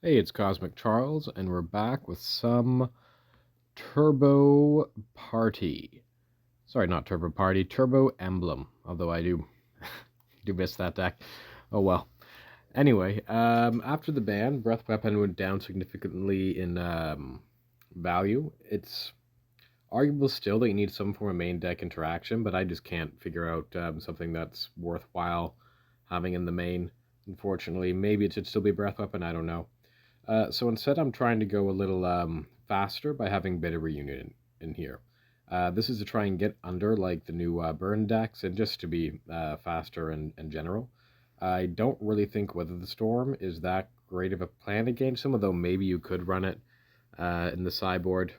Hey, it's Cosmic Charles, and we're back with some Turbo Party. Sorry, not Turbo Party, Turbo Emblem. Although I do miss that deck. Oh well. Anyway, after the ban, Breath Weapon went down significantly in value. It's arguable still that you need some form of main deck interaction, but I just can't figure out something that's worthwhile having in the main. Unfortunately, maybe it should still be Breath Weapon. I don't know. So instead, I'm trying to go a little faster by having Bitter Reunion in here. This is to try and get under like the new burn decks and just to be faster in general. I don't really think Weather the Storm is that great of a plan against him, although maybe you could run it in the sideboard.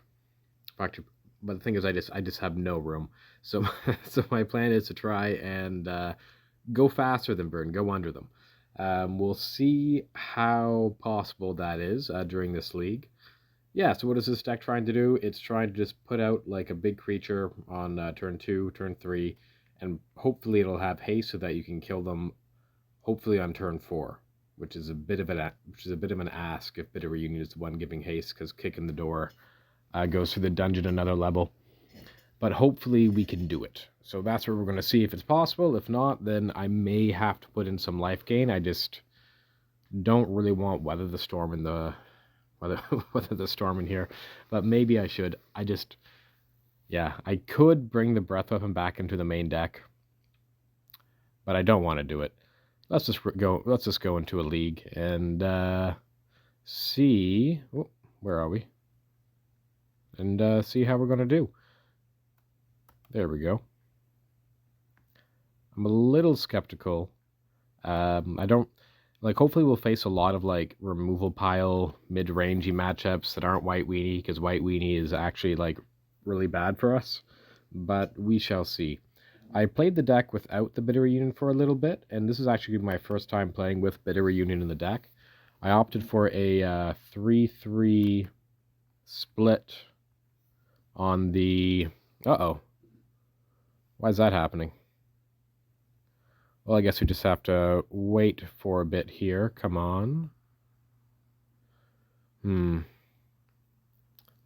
But the thing is, I just have no room. So so my plan is to try and go faster than burn, go under them. We'll see how possible that is during this league. Yeah, so what is this deck trying to do? It's trying to just put out like a big creature on turn 2, turn 3, and hopefully it'll have haste so that you can kill them hopefully on turn 4, which is a bit of an ask if Bitter Reunion is the one giving haste, because kicking the door goes through the dungeon another level. But hopefully we can do it. So that's where we're going to see if it's possible. If not, then I may have to put in some life gain. I just don't really want Weather the Storm in the Weather the Storm in here, but maybe I should. Yeah, I could bring the Breath Weapon back into the main deck, but I don't want to do it. Let's just go into a league and see. Oh, where are we? And see how we're going to do. There we go. I'm a little skeptical. I don't like. Hopefully, we'll face a lot of like removal pile mid-rangey matchups that aren't White Weenie, because White Weenie is actually like really bad for us. But we shall see. I played the deck without the Bitter Reunion for a little bit, and this is actually my first time playing with Bitter Reunion in the deck. I opted for a 3-3 split on the. Uh-oh. Why is that happening? Well, I guess we just have to wait for a bit here. Come on. You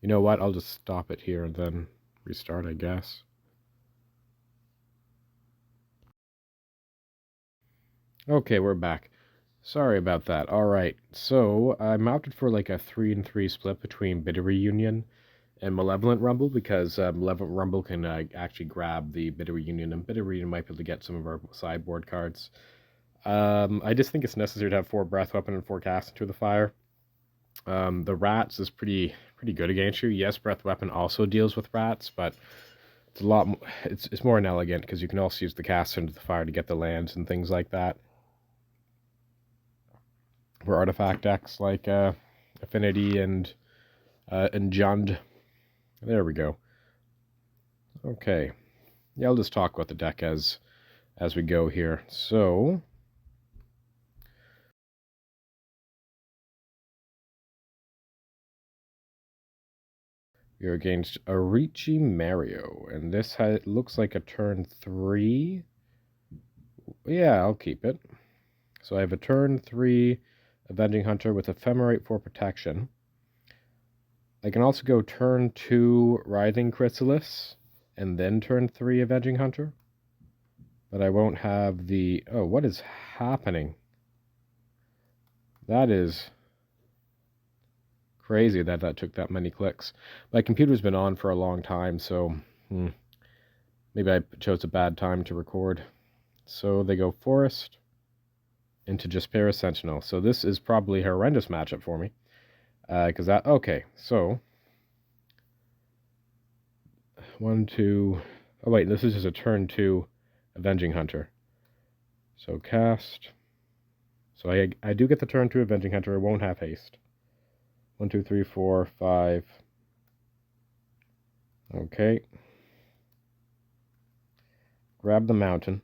know what? I'll just stop it here and then restart, I guess. Okay, we're back. Sorry about that. Alright, so I'm opted for like a 3-3 split between Bitter Reunion and Malevolent Rumble, because Malevolent Rumble can actually grab the Bitter Reunion, and Bitter Reunion might be able to get some of our sideboard cards. I just think it's necessary to have 4 Breath Weapon and 4 Cast into the Fire. The Rats is pretty good against you. Yes, Breath Weapon also deals with Rats, but it's a lot. It's more inelegant because you can also use the Cast into the Fire to get the lands and things like that. For artifact decks like Affinity and Jund. There we go. Okay. Yeah, I'll just talk about the deck as we go here. So you're against Arichi Mario, and this looks like a turn 3. Yeah, I'll keep it. So I have a turn 3 Avenging Hunter with Ephemerate for protection. I can also go turn 2 Writhing Chrysalis, and then turn 3 Avenging Hunter. But I won't have the... Oh, what is happening? That is crazy that took that many clicks. My computer's been on for a long time, so maybe I chose a bad time to record. So they go Forest into Jaspera Sentinel. So this is probably a horrendous matchup for me. Because that... Okay, so... 1, 2... Oh wait, this is just a turn 2 Avenging Hunter. So cast... So I do get the turn 2 Avenging Hunter. It won't have haste. 1, 2, 3, 4, 5. Okay. Grab the mountain.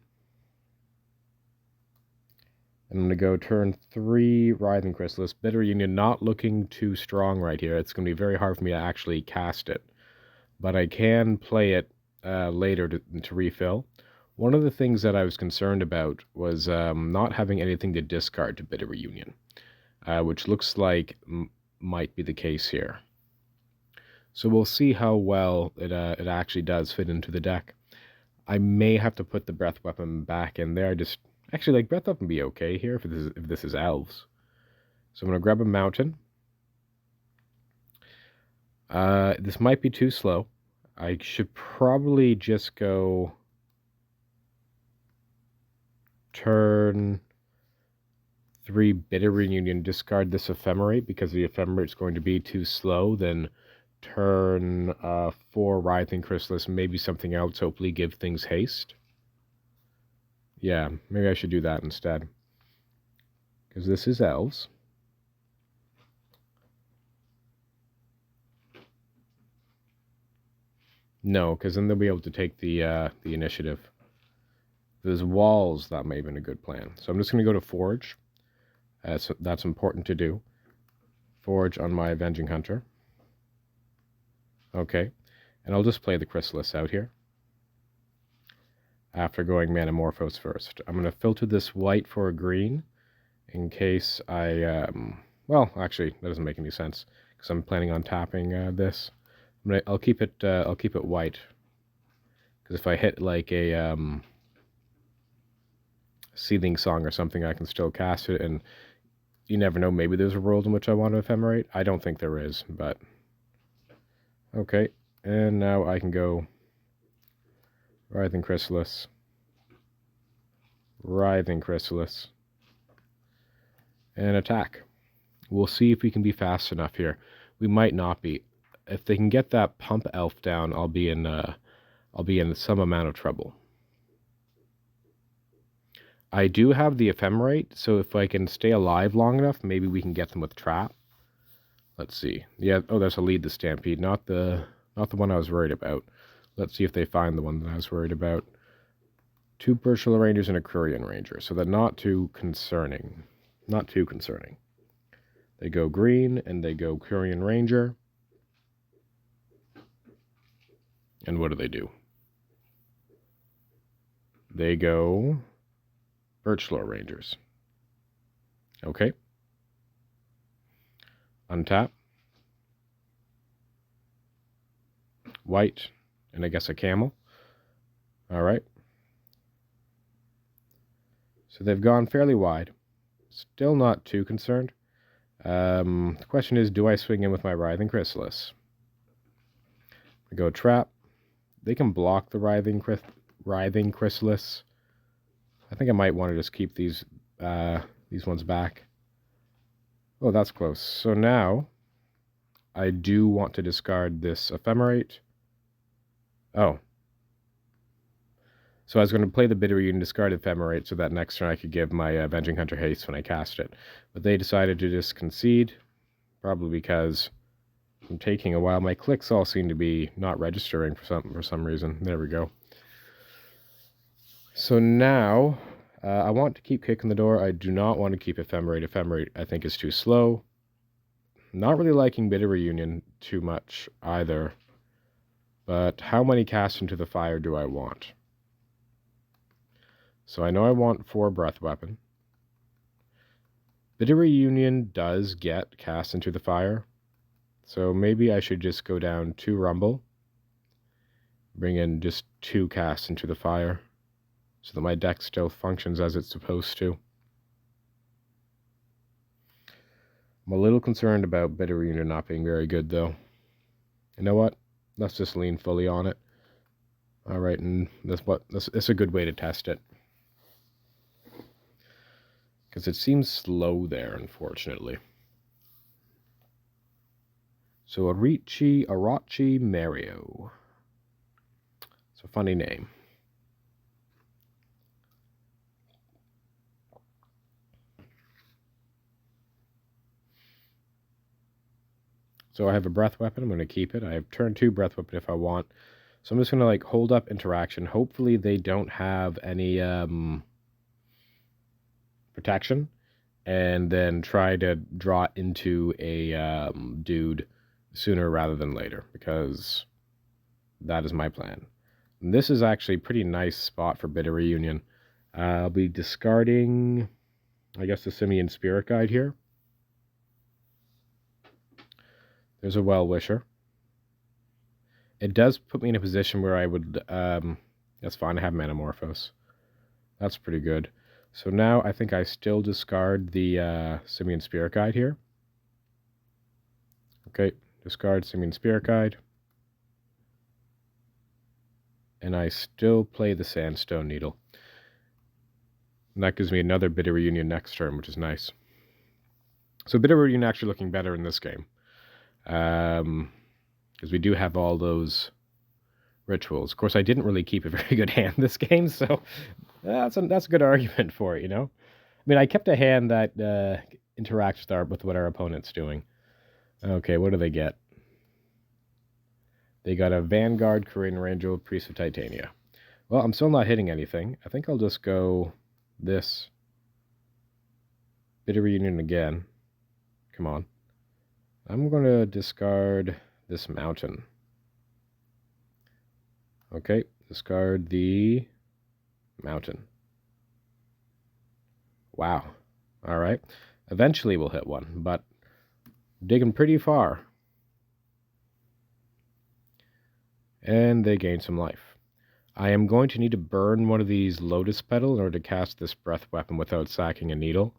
I'm going to go turn 3 Writhing Chrysalis. Bitter Union not looking too strong right here. It's going to be very hard for me to actually cast it. But I can play it later to refill. One of the things that I was concerned about was not having anything to discard to Bitter Reunion. which looks like might be the case here. So we'll see how well it actually does fit into the deck. I may have to put the breath weapon back in there. Actually, like, breath weapon be okay here if this is elves. So I'm gonna grab a mountain. This might be too slow. I should probably just go turn 3 Bitter Reunion, discard this Ephemerate because the Ephemerate's going to be too slow, then turn 4 Writhing Chrysalis, maybe something else, hopefully give things haste. Yeah, maybe I should do that instead. Because this is Elves. No, because then they'll be able to take the initiative. There's walls, that may have been a good plan. So I'm just going to go to Forge. So that's important to do. Forge on my Avenging Hunter. Okay. And I'll just play the Chrysalis out here. After going Manamorphose first. I'm going to filter this white for a green. In case I... well, actually, that doesn't make any sense. Because I'm planning on tapping this. I'll keep it white. Because if I hit like a... Seething Song or something, I can still cast it, and you never know, maybe there's a world in which I want to Ephemerate. I don't think there is, but... Okay, and now I can go Writhing Chrysalis, Writhing Chrysalis, and attack. We'll see if we can be fast enough here. We might not be. If they can get that pump elf down, I'll be in some amount of trouble. I do have the Ephemerate, so if I can stay alive long enough, maybe we can get them with Trap. Let's see. Yeah, oh, there's a Lead the Stampede, not the one I was worried about. Let's see if they find the one that I was worried about. 2 Birchula Rangers and a Curian Ranger, so they're not too concerning. Not too concerning. They go green, and they go Curian Ranger. And what do? They go Birchula Rangers. Okay. Untap. White, and I guess a camel. Alright. So they've gone fairly wide. Still not too concerned. The question is, do I swing in with my Writhing Chrysalis? I go Trap. They can block the Writhing Chrysalis. I think I might want to just keep these ones back. Oh, that's close. So now, I do want to discard this Ephemerate. Oh. So I was going to play the Bitter Reunion, discard Ephemerate, so that next turn I could give my Avenging Hunter haste when I cast it. But they decided to just concede, probably because I'm taking a while. My clicks all seem to be not registering for some reason. There we go. So now, I want to keep kicking the door. I do not want to keep Ephemerate. Ephemerate, I think, is too slow. Not really liking Bitter Reunion too much either. But how many casts into the fire do I want? So I know I want 4 Breath Weapon. Bitter Reunion does get cast into the fire. So maybe I should just go down 2 Rumble. Bring in just 2 casts into the fire. So that my deck still functions as it's supposed to. I'm a little concerned about Bitter Reunion not being very good, though. You know what? Let's just lean fully on it. Alright, and that's a good way to test it. Because it seems slow there, unfortunately. So Arachi Mario. It's a funny name. So I have a Breath Weapon. I'm going to keep it. I have turn 2 Breath Weapon if I want. So I'm just going to like hold up interaction. Hopefully they don't have any protection. And then try to draw into a dude sooner rather than later. Because that is my plan. And this is actually a pretty nice spot for Bitter Reunion. I'll be discarding, I guess, the Simian Spirit Guide here. There's a Well-Wisher. It does put me in a position where I would... that's fine, I have Manamorphose. That's pretty good. So now I think I still discard the Simian Spirit Guide here. Okay, discard Simian Spirit Guide. And I still play the Sandstone Needle. And that gives me another Bitter Reunion next turn, which is nice. So Bitter Reunion actually looking better in this game. Because we do have all those rituals. Of course, I didn't really keep a very good hand this game, so that's a good argument for it, you know? I mean, I kept a hand that interacts with what our opponent's doing. Okay, what do they get? They got a Vanguard, Korean Ranger, Priest of Titania. Well, I'm still not hitting anything. I think I'll just go this. Bitter Reunion again. Come on. I'm going to discard this mountain. Okay, discard the mountain. Wow. All right. Eventually we'll hit one, but digging pretty far. And they gain some life. I am going to need to burn one of these Lotus Petal in order to cast this Breath Weapon without sacking a Needle.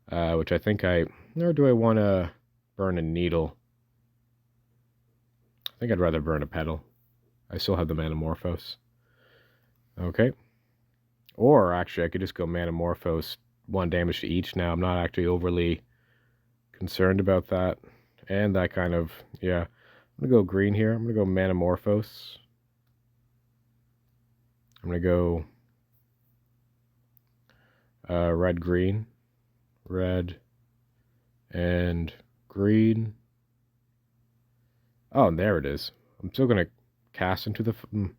Which I think or do I want to burn a Needle? I think I'd rather burn a Petal. I still have the Manamorphose. Okay. Or, actually, I could just go Manamorphose, 1 damage to each now. I'm not actually overly concerned about that. And that kind of, yeah. I'm going to go green here. I'm going to go Manamorphose. I'm going to go red-green. Red and green. Oh, and there it is. I'm still going to cast into the... I'm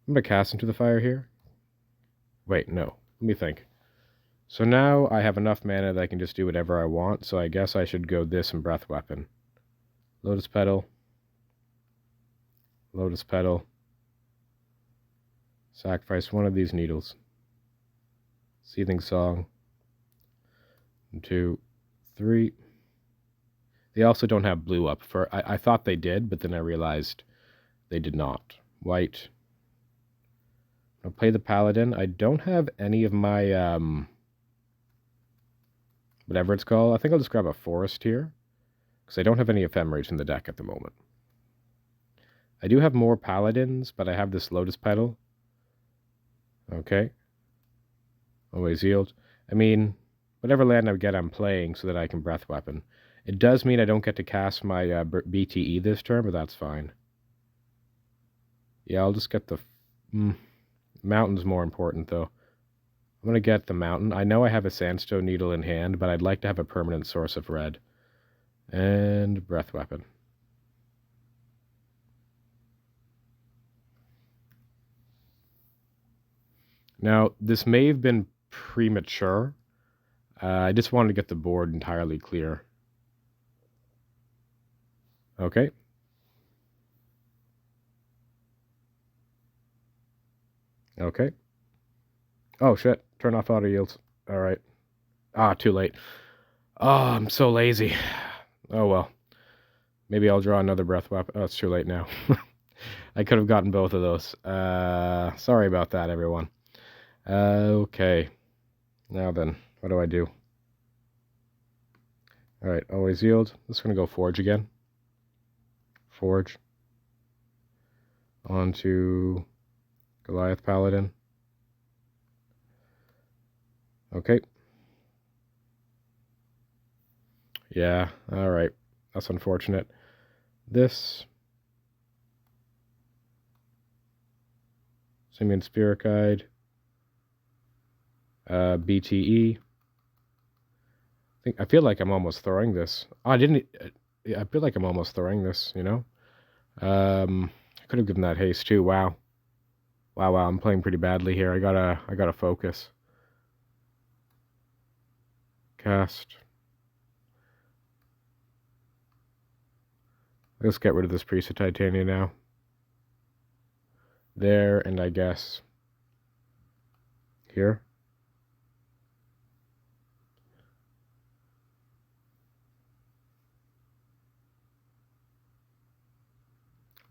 going to cast into the fire here. Wait, no. Let me think. So now I have enough mana that I can just do whatever I want, so I guess I should go this and Breath Weapon. Lotus Petal. Lotus Petal. Sacrifice one of these needles. Seething Song. 1, 2, 3. They also don't have blue up. I thought they did, but then I realized they did not. White. I'll play the Paladin. I don't have any of my, whatever it's called. I think I'll just grab a Forest here, because I don't have any Ephemerates in the deck at the moment. I do have more Paladins, but I have this Lotus Petal. Okay. Always yield. I mean, whatever land I get, I'm playing so that I can Breath Weapon. It does mean I don't get to cast my BTE this turn, but that's fine. Yeah, I'll just get the... Mountain's more important, though. I'm going to get the mountain. I know I have a Sandstone Needle in hand, but I'd like to have a permanent source of red. And Breath Weapon. Now, this may have been premature. I just wanted to get the board entirely clear. Okay. Okay. Oh, shit. Turn off auto yields. All right. Ah, too late. Oh, I'm so lazy. Oh, well. Maybe I'll draw another Breath Weapon. Oh, it's too late now. I could have gotten both of those. Sorry about that, everyone. Okay. Now then, what do I do? All right, always yield. I'm just going to go Forge again. Forge. Onto Goliath Paladin. Okay. Yeah, all right. That's unfortunate. This. Simian Spirit Guide. BTE. I feel like I'm almost throwing this. Oh, I didn't. I feel like I'm almost throwing this, you know? I could have given that haste too. Wow. Wow, I'm playing pretty badly here. I gotta focus. Cast. Let's get rid of this Priest of Titania now. There, and I guess here.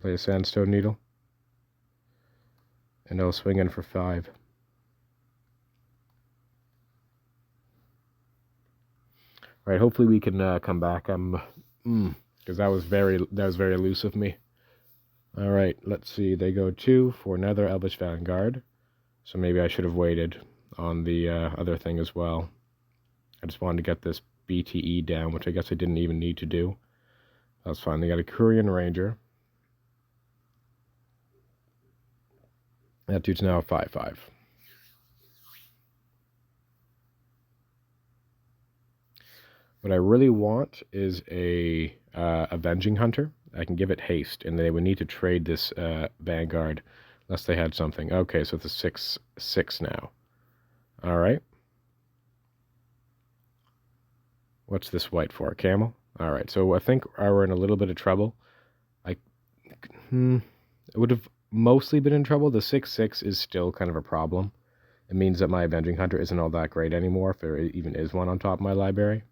Play a Sandstone Needle. And I'll swing in for 5. Alright, hopefully we can come back. Because that was very loose of me. Alright, let's see. They go 2 for another Elvish Vanguard. So maybe I should have waited on the other thing as well. I just wanted to get this BTE down, which I guess I didn't even need to do. That's fine. They got a Korean Ranger. That dude's now a 5/5. What I really want is a Avenging Hunter. I can give it haste, and they would need to trade this Vanguard unless they had something. Okay, so it's a 6/6 now. All right. What's this white for? Camel? All right, so I think we're in a little bit of trouble. It would have mostly been in trouble. The 6/6 is still kind of a problem. It means that my Avenging Hunter isn't all that great anymore, if there even is one on top of my library.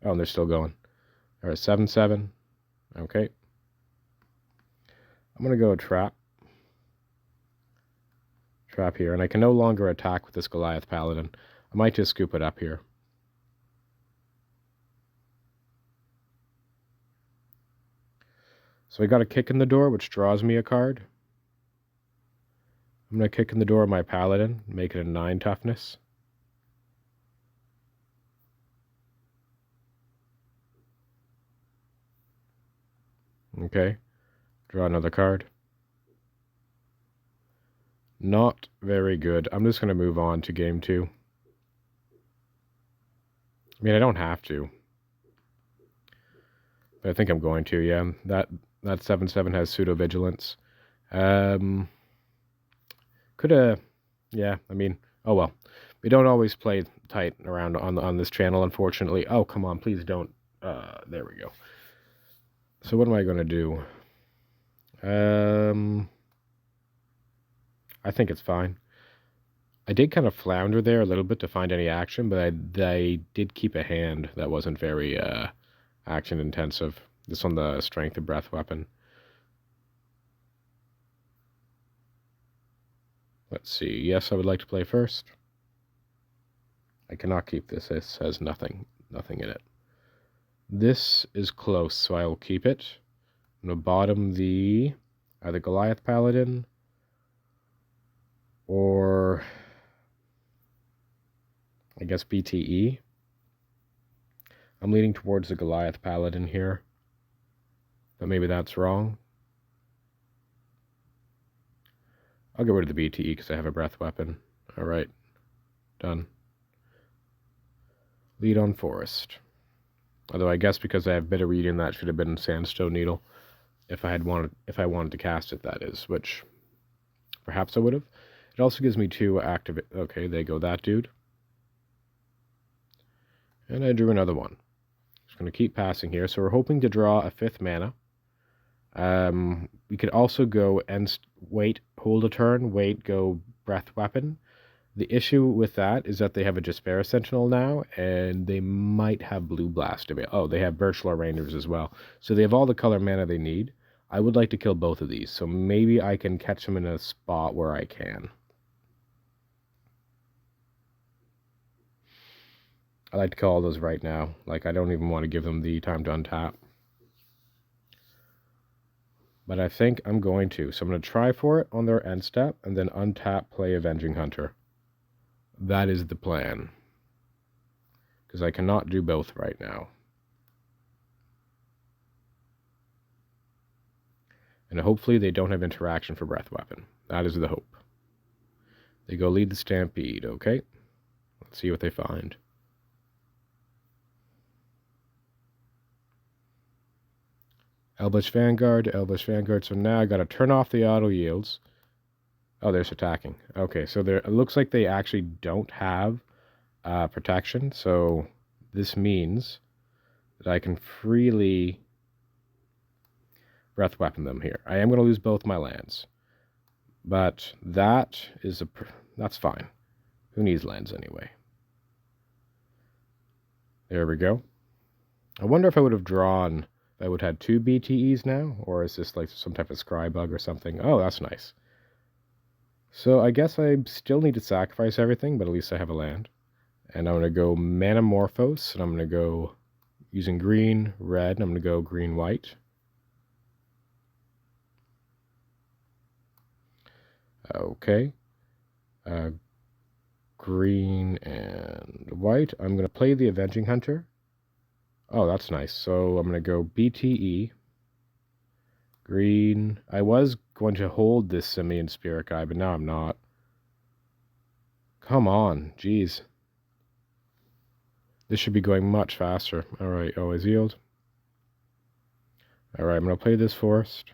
Oh, and they're still going. All right, 7/7. Okay. I'm going to go trap. Trap here, and I can no longer attack with this Goliath Paladin. I might just scoop it up here. So I got a kick in the door, which draws me a card. I'm going to kick in the door of my Paladin, make it a 9 toughness. Okay, draw another card. Not very good. I'm just going to move on to game 2. I mean, I don't have to. But I think I'm going to, yeah. That 7/7 has pseudo-vigilance. Coulda, yeah, I mean, oh well. We don't always play tight around on this channel, unfortunately. Oh, come on, please don't. There we go. So what am I going to do? I think it's fine. I did kind of flounder there a little bit to find any action, but I did keep a hand that wasn't very action intensive. This on the Strength of Breath weapon. Let's see. Yes, I would like to play first. I cannot keep this. This has nothing in it. This is close, so I will keep it. I'm going to bottom the either Goliath Paladin or I guess BTE. I'm leaning towards the Goliath Paladin here, but maybe that's wrong. I'll get rid of the BTE because I have a breath weapon. Alright, done. Lead on Forest. Although I guess because I have Bit of Reading, that should have been Sandstone Needle. If I wanted to cast it, that is, which perhaps I would have. It also gives me 2 active. Okay, they go that dude. And I drew another one. Just going to keep passing here. So we're hoping to draw a 5th mana. We could also go and wait, hold a turn, wait, go Breath Weapon. The issue with that is that they have a Jaspera Sentinel now, and they might have Blue Blast. Oh, they have Birchlaw Rangers as well. So they have all the color mana they need. I would like to kill both of these, so maybe I can catch them in a spot where I can. I like to kill all those right now. Like, I don't even want to give them the time to untap. But I think I'm going to. So I'm going to try for it on their end step, and then untap, play Avenging Hunter. That is the plan. Because I cannot do both right now. And hopefully they don't have interaction for Breath Weapon. That is the hope. They go lead the Stampede, okay? Let's see what they find. Elvish Vanguard, so now I gotta turn off the auto yields. Oh, there's attacking. Okay, so it looks like they actually don't have protection, so this means that I can freely Breath Weapon them here. I am going to lose both my lands, but that's fine. Who needs lands anyway? There we go. I wonder if I would have drawn That would have 2 BTEs now? Or is this like some type of scry bug or something? Oh, that's nice. So I guess I still need to sacrifice everything, but at least I have a land. And I'm going to go Manamorphose, and I'm going to go using green, red, and I'm going to go green, white. Okay. Green and white. I'm going to play the Avenging Hunter. Oh, that's nice. So I'm going to go BTE. Green. I was going to hold this Simian Spirit Guy, but now I'm not. Come on. Jeez. This should be going much faster. Alright, always yield. Alright, I'm going to play this Forest.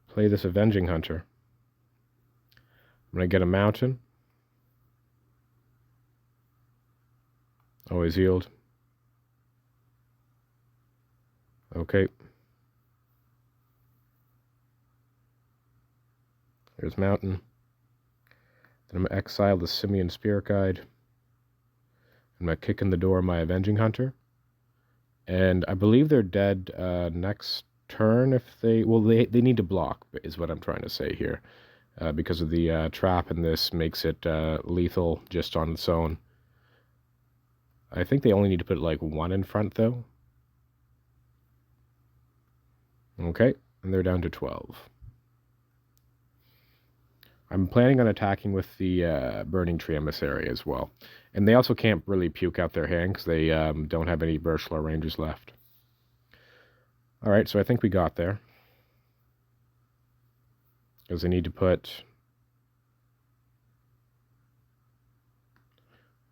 Play this Avenging Hunter. I'm going to get a Mountain. Always yield. Okay. There's Mountain. Then I'm going to exile the Simian Spirit Guide. I'm going to kick in the door my Avenging Hunter. And I believe they're dead next turn if they... Well, they need to block, is what I'm trying to say here. Because of the trap, and this makes it lethal just on its own. I think they only need to put like 1 in front, though. Okay, and they're down to 12. I'm planning on attacking with the Burning Tree Emissary as well. And they also can't really puke out their hand because they don't have any Birchlar Rangers left. Alright, so I think we got there. Because they need to put...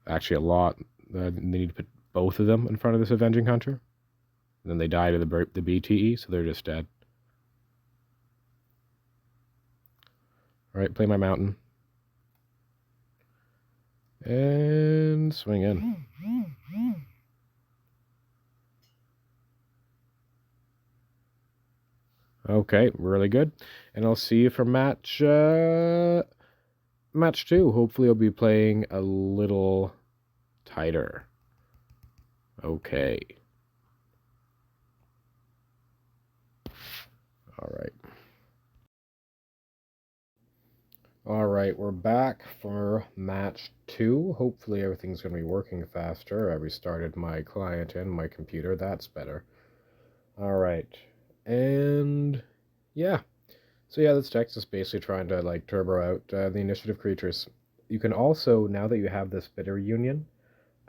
Actually, a lot. They need to put both of them in front of this Avenging Hunter. And then they die to the BTE, so they're just dead. Alright, play my Mountain. And swing in. Okay, really good. And I'll see you for match 2. Hopefully I'll be playing a little tighter. Okay. Alright, we're back for match 2. Hopefully everything's going to be working faster. I restarted my client and my computer. That's better. Alright. And yeah. So yeah, this deck is basically trying to like turbo out the initiative creatures. You can also, now that you have this Bitter Union,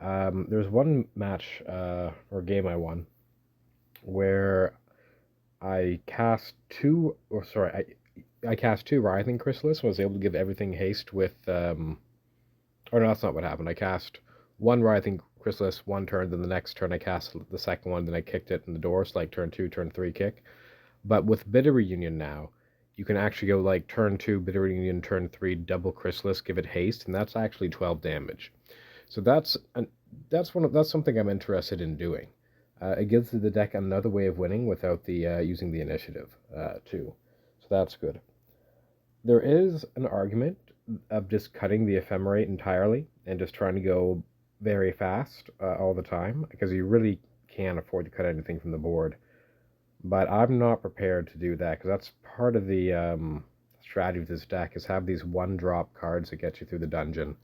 there's one match or game I won where I cast I cast 2 Writhing Chrysalis and was able to give everything haste with or no, that's not what happened. I cast 1 Writhing Chrysalis 1 turn, then the next turn I cast the second one, then I kicked it in the door, so like turn 2, turn 3 kick. But with Bitter Reunion now, you can actually go like turn 2, Bitter Reunion, turn 3, double Chrysalis, give it haste, and that's actually 12 damage. So that's something I'm interested in doing. It gives the deck another way of winning without the using the initiative too. So that's good. There is an argument of just cutting the Ephemerate entirely and just trying to go very fast all the time, because you really can't afford to cut anything from the board. But I'm not prepared to do that, because that's part of the strategy of this deck, is have these 1-drop cards that get you through the dungeon,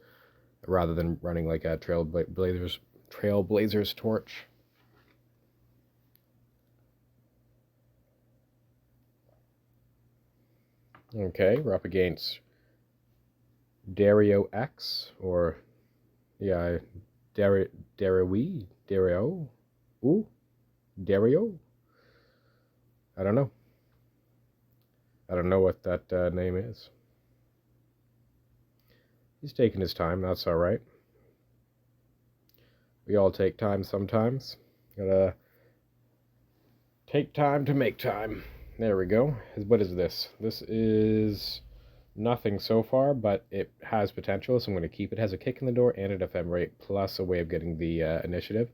rather than running like a Trailblazer's Torch. Okay, we're up against Dario X, or yeah, Dario, ooh, Dario. I don't know. I don't know what that name is. He's taking his time. That's all right. We all take time sometimes. Gotta take time to make time. There we go. What is this? This is nothing so far, but it has potential, so I'm going to keep it. It has a kick in the door and an Ephemerate, plus a way of getting the initiative.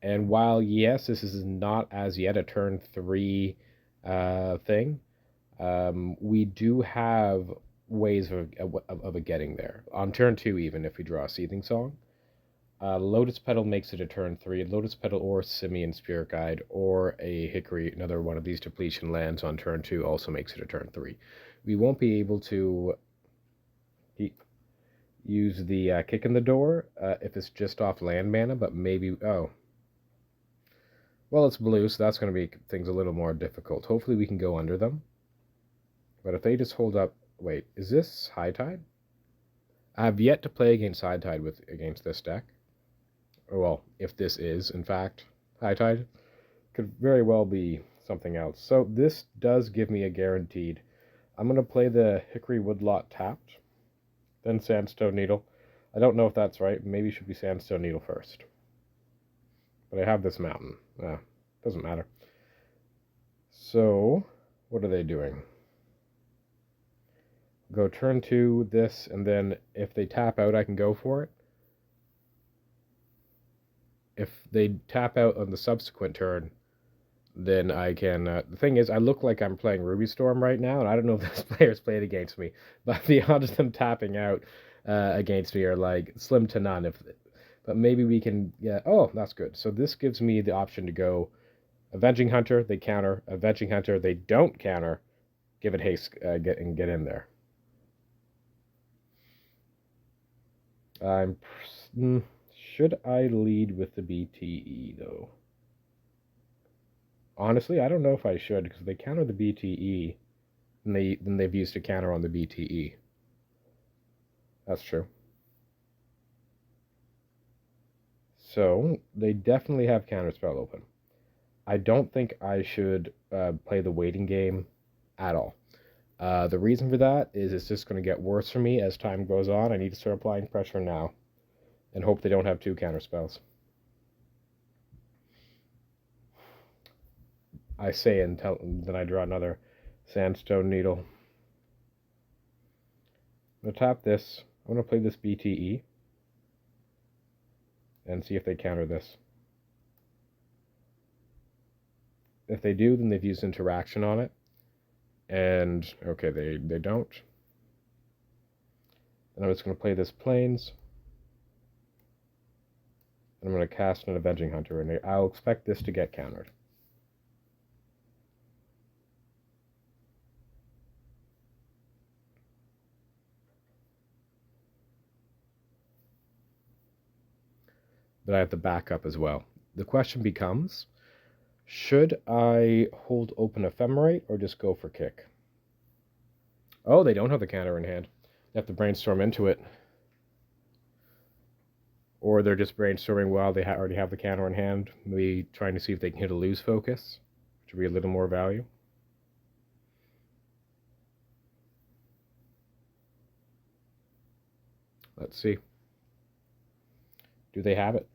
And while, yes, this is not as yet a turn 3 thing, we do have ways of getting there. On turn 2, even, if we draw a Seething Song. Lotus Petal makes it a turn 3. Lotus Petal or Simian Spirit Guide or a Hickory, another one of these depletion lands on turn 2 also makes it a turn 3. We won't be able to use the Kick in the Door if it's just off land mana, but maybe... Oh. Well, it's blue, so that's going to make things a little more difficult. Hopefully we can go under them. But if they just hold up... Wait, is this High Tide? I have yet to play against High Tide against this deck. Or, well, if this is, in fact, High Tide. Could very well be something else. So this does give me a guaranteed. I'm going to play the Hickory Woodlot tapped, then Sandstone Needle. I don't know if that's right. Maybe it should be Sandstone Needle first. But I have this mountain. Doesn't matter. So, what are they doing? Go turn 2, this, and then if they tap out, I can go for it. If they tap out on the subsequent turn, then I can... the thing is, I look like I'm playing Ruby Storm right now, and I don't know if this player's played against me, but the odds of them tapping out against me are like slim to none. But maybe we can... Yeah. Oh, that's good. So this gives me the option to go Avenging Hunter, they counter. Avenging Hunter, they don't counter. Give it haste, get in there. Should I lead with the BTE, though? Honestly, I don't know if I should, because if they counter the BTE, then they've used a counter on the BTE. That's true. So, they definitely have Counterspell open. I don't think I should play the waiting game at all. The reason for that is it's just going to get worse for me as time goes on. I need to start applying pressure now and hope they don't have 2 counterspells. I say until then I draw another Sandstone Needle. I'm going to tap this. I'm going to play this BTE and see if they counter this. If they do, then they've used interaction on it. And, okay, they don't. And I'm just going to play this Plains. And I'm going to cast an Avenging Hunter, and I'll expect this to get countered. But I have the backup as well. The question becomes, should I hold open Ephemerate or just go for kick? Oh, they don't have the counter in hand. They have to brainstorm into it. Or they're just brainstorming while they already have the counter in hand, maybe trying to see if they can hit a lose focus, which would be a little more value. Let's see. Do they have it?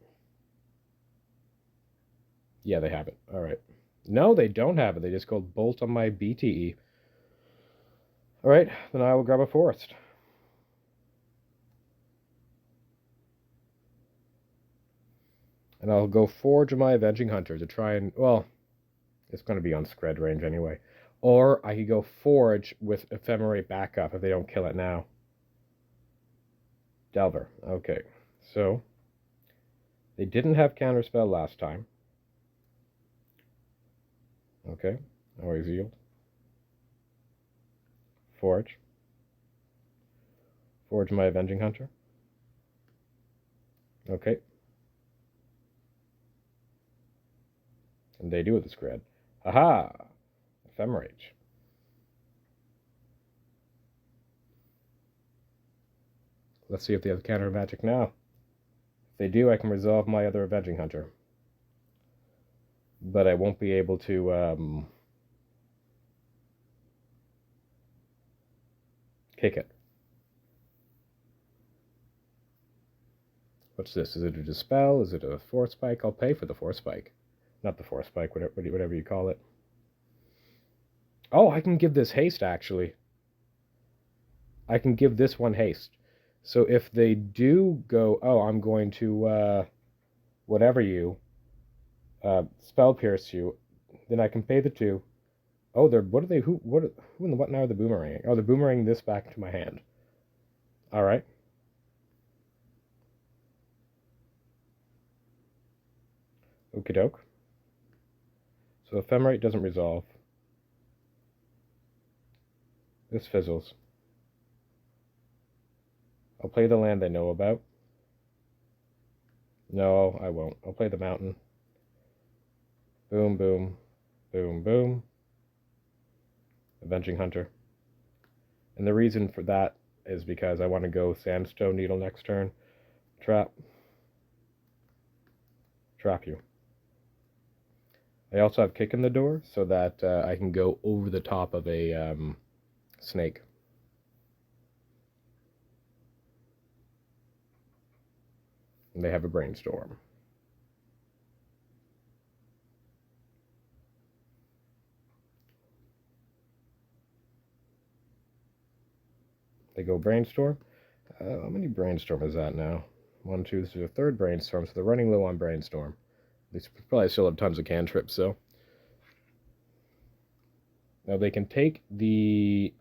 Yeah, they have it. All right. No, they don't have it. They just go bolt on my BTE. All right, then I will grab a forest. And I'll go forge my Avenging Hunter to try and... Well, it's going to be on Scred range anyway. Or I could go forge with Ephemerate backup if they don't kill it now. Delver. Okay, so... They didn't have Counterspell last time. Okay, always yield. Forge. Forge my Avenging Hunter. Okay. And they do with the Scred. Aha! Ephemerate. Let's see if they have counter magic now. If they do, I can resolve my other Avenging Hunter. But I won't be able to kick it. What's this? Is it a Dispel? Is it a Force Spike? I'll pay for the Force Spike. Not the Force Spike, whatever you call it. Oh, I can give this haste, actually. I can give this one haste. So if they do go, oh, I'm going to, whatever you, Spell Pierce you, then I can pay the 2. Oh, what are they, who in the what now are the boomeranging? Oh, they're boomeranging this back into my hand. All right. Okie doke. So Ephemerate doesn't resolve. This fizzles. I'll play the land I know about. No, I won't. I'll play the mountain. Boom, boom, boom, boom. Avenging Hunter. And the reason for that is because I want to go Sandstone Needle next turn. Trap. Trap you. I also have Kick in the Door so that I can go over the top of a snake. And they have a Brainstorm. They go Brainstorm. How many Brainstorm is that now? 1, 2, this is a third Brainstorm, so they're running low on Brainstorm. They probably still have tons of cantrips, so. Now they can take the...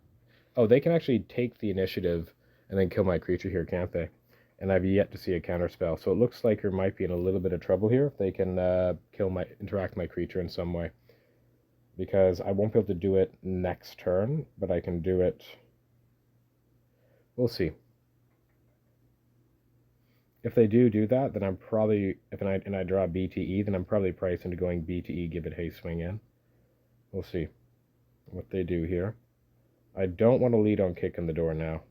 Oh, they can actually take the initiative and then kill my creature here, can't they? And I've yet to see a counterspell, so it looks like there might be in a little bit of trouble here if they can interact my creature in some way. Because I won't be able to do it next turn, but I can do it... We'll see. If they do that, then I'm probably, and I draw BTE, then I'm probably priced into going BTE, give it haste, swing in. We'll see what they do here. I don't want to lead on Kick in the Door now.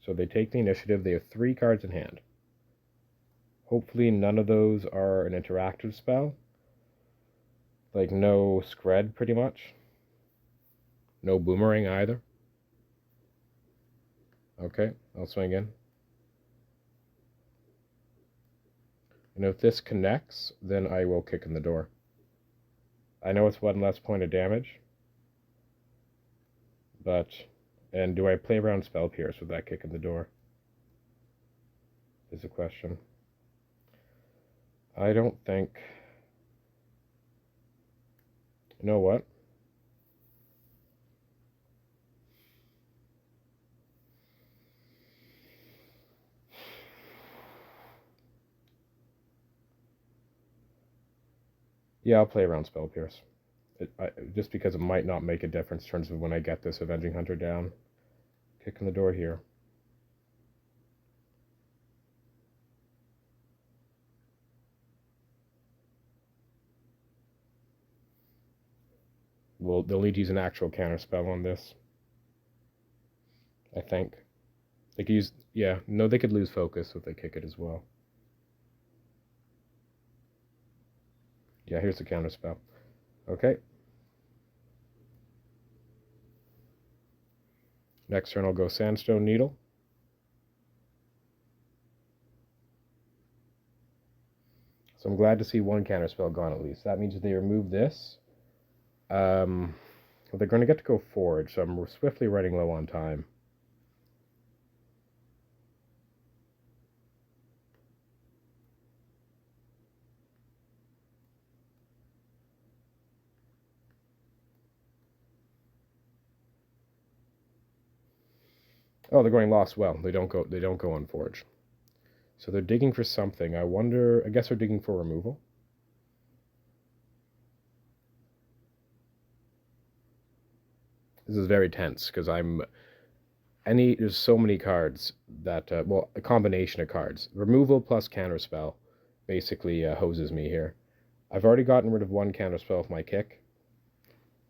So they take the initiative. They have 3 cards in hand. Hopefully none of those are an interactive spell. Like no Scred, pretty much. No Boomerang either. Okay, I'll swing in. And if this connects, then I will Kick in the Door. I know it's 1 less point of damage. But, and do I play around Spell Pierce with that Kick in the Door? Is the question. I don't think... You know what? Yeah, I'll play around Spell Pierce. Just because it might not make a difference in terms of when I get this Avenging Hunter down. Kick in the Door here. Well, they'll need to use an actual counterspell on this. I think. They could use... Yeah, no, they could lose focus if they kick it as well. Yeah, here's the counterspell. Okay. Next turn I'll go Sandstone Needle. So I'm glad to see 1 counterspell gone at least. That means if they remove this... well, they're going to get to go Forge, so I'm swiftly running low on time. Oh, they're going Lost Well. They don't go on Forge. So they're digging for something. I wonder... I guess they're digging for removal. This is very tense, because there's so many cards that... well, a combination of cards. Removal plus counterspell basically hoses me here. I've already gotten rid of 1 counterspell with my Kick.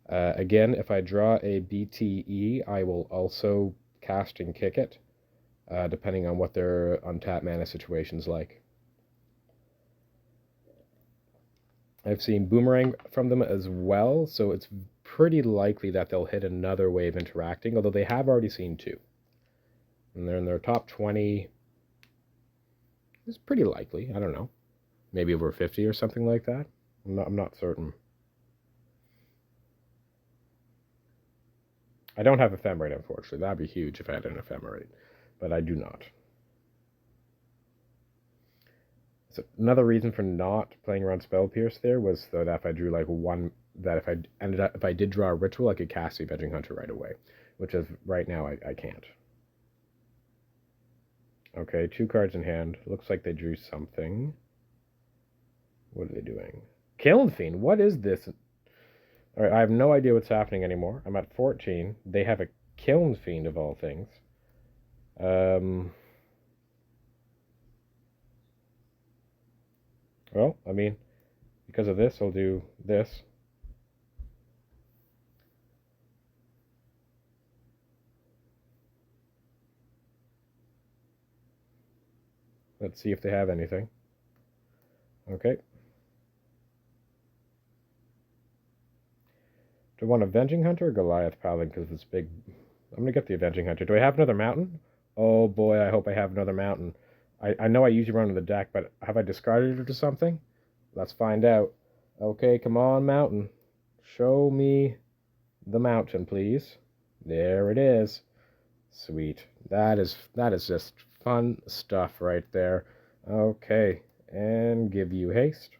Again, if I draw a BTE, I will also cast and Kick it, depending on what their untapped mana situation's like. I've seen Boomerang from them as well, so it's pretty likely that they'll hit another wave interacting, although they have already seen 2. And they're in their top 20. It's pretty likely, I don't know. Maybe over 50 or something like that. I'm not certain. I don't have Ephemerate, unfortunately. That'd be huge if I had an Ephemerate, but I do not. So another reason for not playing around Spell Pierce there was that if I drew like 1, that if I did draw a ritual, I could cast the Avenging Hunter right away, which is right now I can't. Okay, 2 cards in hand. Looks like they drew something. What are they doing? Kiln Fiend, what is this? Alright, I have no idea what's happening anymore. I'm at 14. They have a Kiln Fiend of all things. Well, I mean, because of this, I'll do this. Let's see if they have anything. Okay. Do I want Avenging Hunter or Goliath Paladin because it's big? I'm going to get the Avenging Hunter. Do I have another mountain? Oh boy, I hope I have another mountain. I know I usually run to the deck, but have I discarded it or something? Let's find out. Okay, come on, mountain. Show me the mountain, please. There it is. Sweet. That is just fun stuff right there. Okay, and give you haste.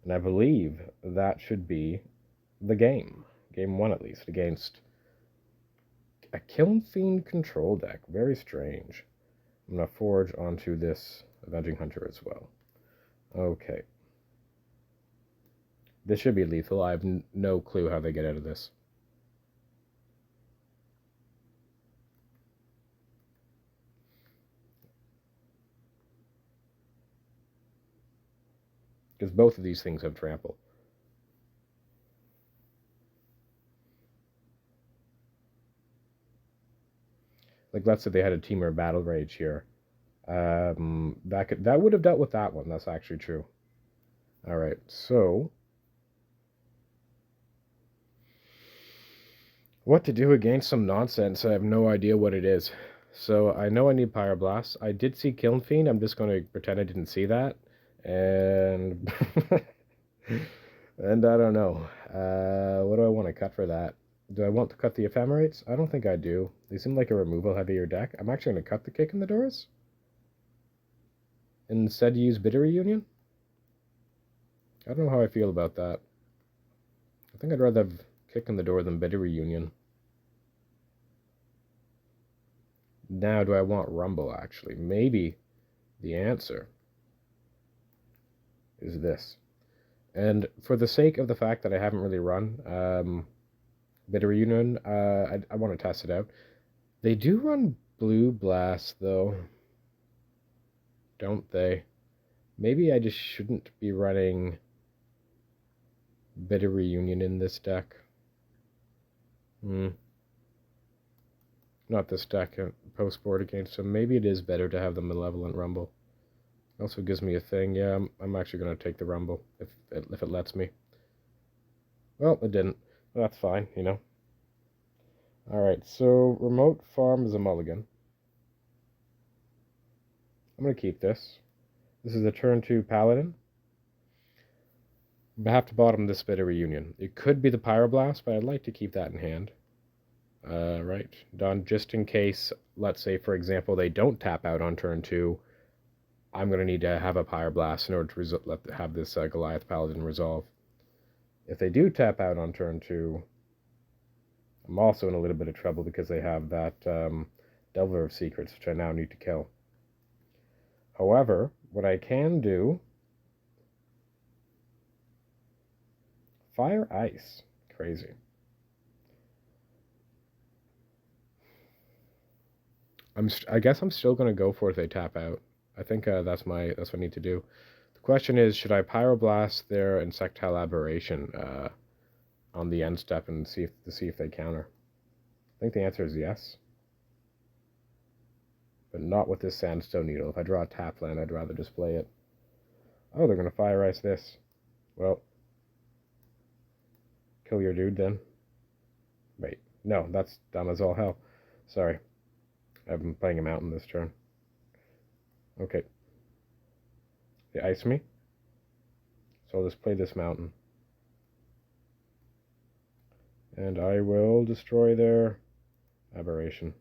And I believe that should be the game. Game 1 at least, against a Kiln Fiend control deck. Very strange. I'm going to forge onto this Avenging Hunter as well. Okay. This should be lethal. I have no clue how they get out of this. Because both of these things have trample. Like, let's say they had a Temur Battle Rage here. That would have dealt with that one. That's actually true. Alright, so what to do against some nonsense? I have no idea what it is. So I know I need Pyroblast. I did see Kiln Fiend. I'm just going to pretend I didn't see that. And and I don't know. What do I want to cut for that? Do I want to cut the Ephemerates? I don't think I do. They seem like a removal heavier deck. I'm actually going to cut the Kick in the Doors. Instead use Bitter Reunion? I don't know how I feel about that. I think I'd rather have Kick in the Door than Bitter Reunion. Now, do I want Rumble, actually? Maybe the answer is this. And for the sake of the fact that I haven't really run Bitter Reunion, I want to test it out. They do run Blue Blast, though. Don't they? Maybe I just shouldn't be running Bitter Reunion in this deck. Not this deck, post-board against them. Maybe it is better to have the Malevolent Rumble. It also gives me a thing. Yeah, I'm actually going to take the Rumble, if it lets me. Well, it didn't. Well, that's fine, you know. Alright, so Remote Farm is a mulligan. I'm going to keep this. This is a turn 2 Paladin. I have to bottom this Bitter Reunion. It could be the Pyroblast, but I'd like to keep that in hand. Right, done. Just in case, let's say, for example, they don't tap out on turn 2, I'm going to need to have a Pyroblast in order to have this Goliath Paladin resolve. If they do tap out on turn 2, I'm also in a little bit of trouble because they have that Delver of Secrets, which I now need to kill. However, what I can do... Fire Ice. Crazy. I guess I'm still going to go for it if they tap out. I think that's what I need to do. The question is, should I Pyroblast their Insectile Aberration on the end step and see if they counter? I think the answer is yes. But not with this Sandstone Needle. If I draw a tap land, I'd rather just play it. Oh, they're going to Fire Ice this. Well, kill your dude then. Wait, no, that's dumb as all hell. Sorry. I've been playing a mountain this turn. Okay. They ice me. So I'll just play this mountain. And I will destroy their aberration.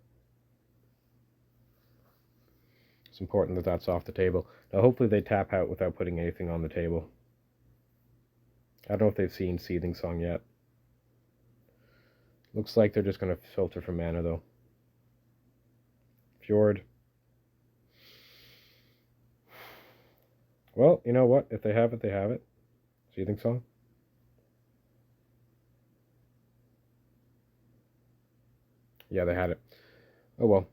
It's important that that's off the table. Now hopefully they tap out without putting anything on the table. I don't know if they've seen Seething Song yet. Looks like they're just going to filter for mana though. Fjord. Well, you know what? If they have it, they have it. Seething Song? Yeah, they had it. Oh well.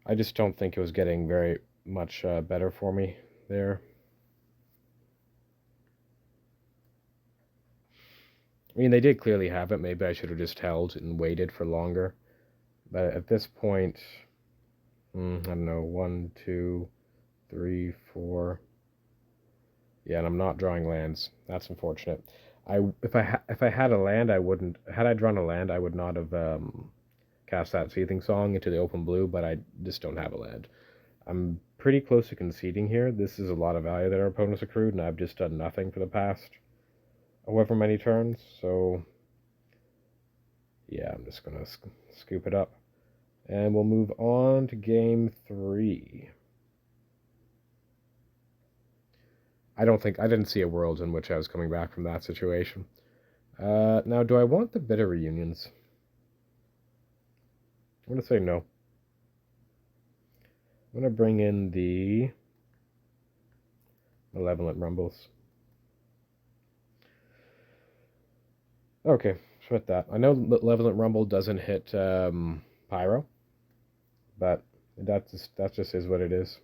I just don't think it was getting very much better for me there. I mean, they did clearly have it. Maybe I should have just held and waited for longer. But at this point, I don't know, 1, 2, 3, 4. Yeah, and I'm not drawing lands. That's unfortunate. If I had a land, I wouldn't. Had I drawn a land, I would not have cast that Seething Song into the open blue. But I just don't have a land. I'm pretty close to conceding here. This is a lot of value that our opponents accrued, and I've just done nothing for the past however many turns. So yeah, I'm just gonna scoop it up, and we'll move on to game 3. I didn't see a world in which I was coming back from that situation. Now, do I want the bitter reunions? I'm gonna say no. I'm gonna bring in the Malevolent Rumbles. Okay, with that. I know Malevolent Rumble doesn't hit Pyro, but that just is what it is.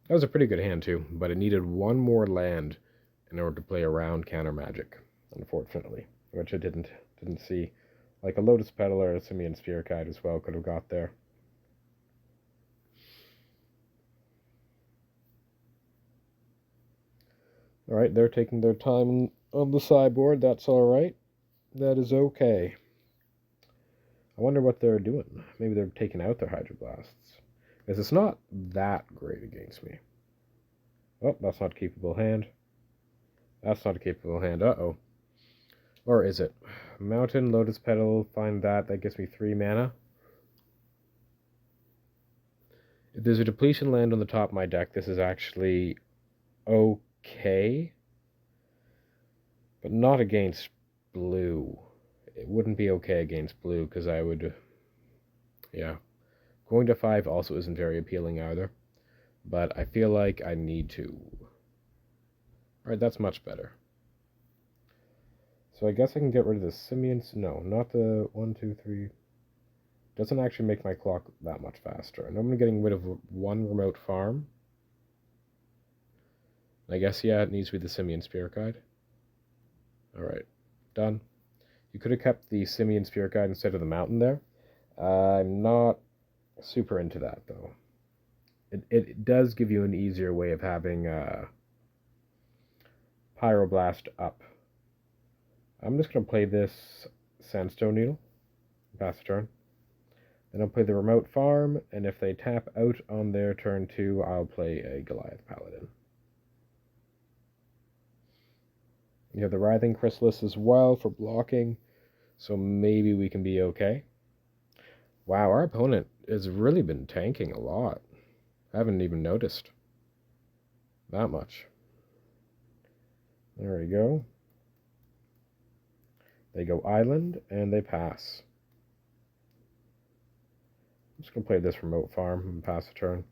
That was a pretty good hand too, but it needed one more land in order to play around counter magic, unfortunately, which I didn't see. Like a Lotus Petal or a Simian Sphere Guide as well could have got there. Alright, they're taking their time on the sideboard. That's alright. That is okay. I wonder what they're doing. Maybe they're taking out their Hydroblasts. Because it's not that great against me. Oh, that's not a keepable hand. That's not a capable hand. Uh-oh. Or is it? Mountain, Lotus Petal, find that. That gives me 3 mana. If there's a depletion land on the top of my deck, this is actually okay. But not against blue. It wouldn't be okay against blue because I would... Yeah. Going to 5 also isn't very appealing either. But I feel like I need to. Alright, that's much better. So I guess I can get rid of the Simians. No, not the 1, 2, 3. Doesn't actually make my clock that much faster. And I'm getting rid of 1 remote farm. I guess, yeah, it needs to be the Simian Spirit Guide. Alright, done. You could have kept the Simian Spirit Guide instead of the mountain there. I'm not super into that, though. It does give you an easier way of having Pyroblast up. I'm just going to play this Sandstone Needle. Pass the turn. Then I'll play the Remote Farm, and if they tap out on their turn 2, I'll play a Goliath Paladin. You have the Writhing Chrysalis as well for blocking, so maybe we can be okay. Wow, our opponent has really been tanking a lot. I haven't even noticed that much. There we go. They go Island, and they pass. I'm just going to play this Remote Farm and pass the turn.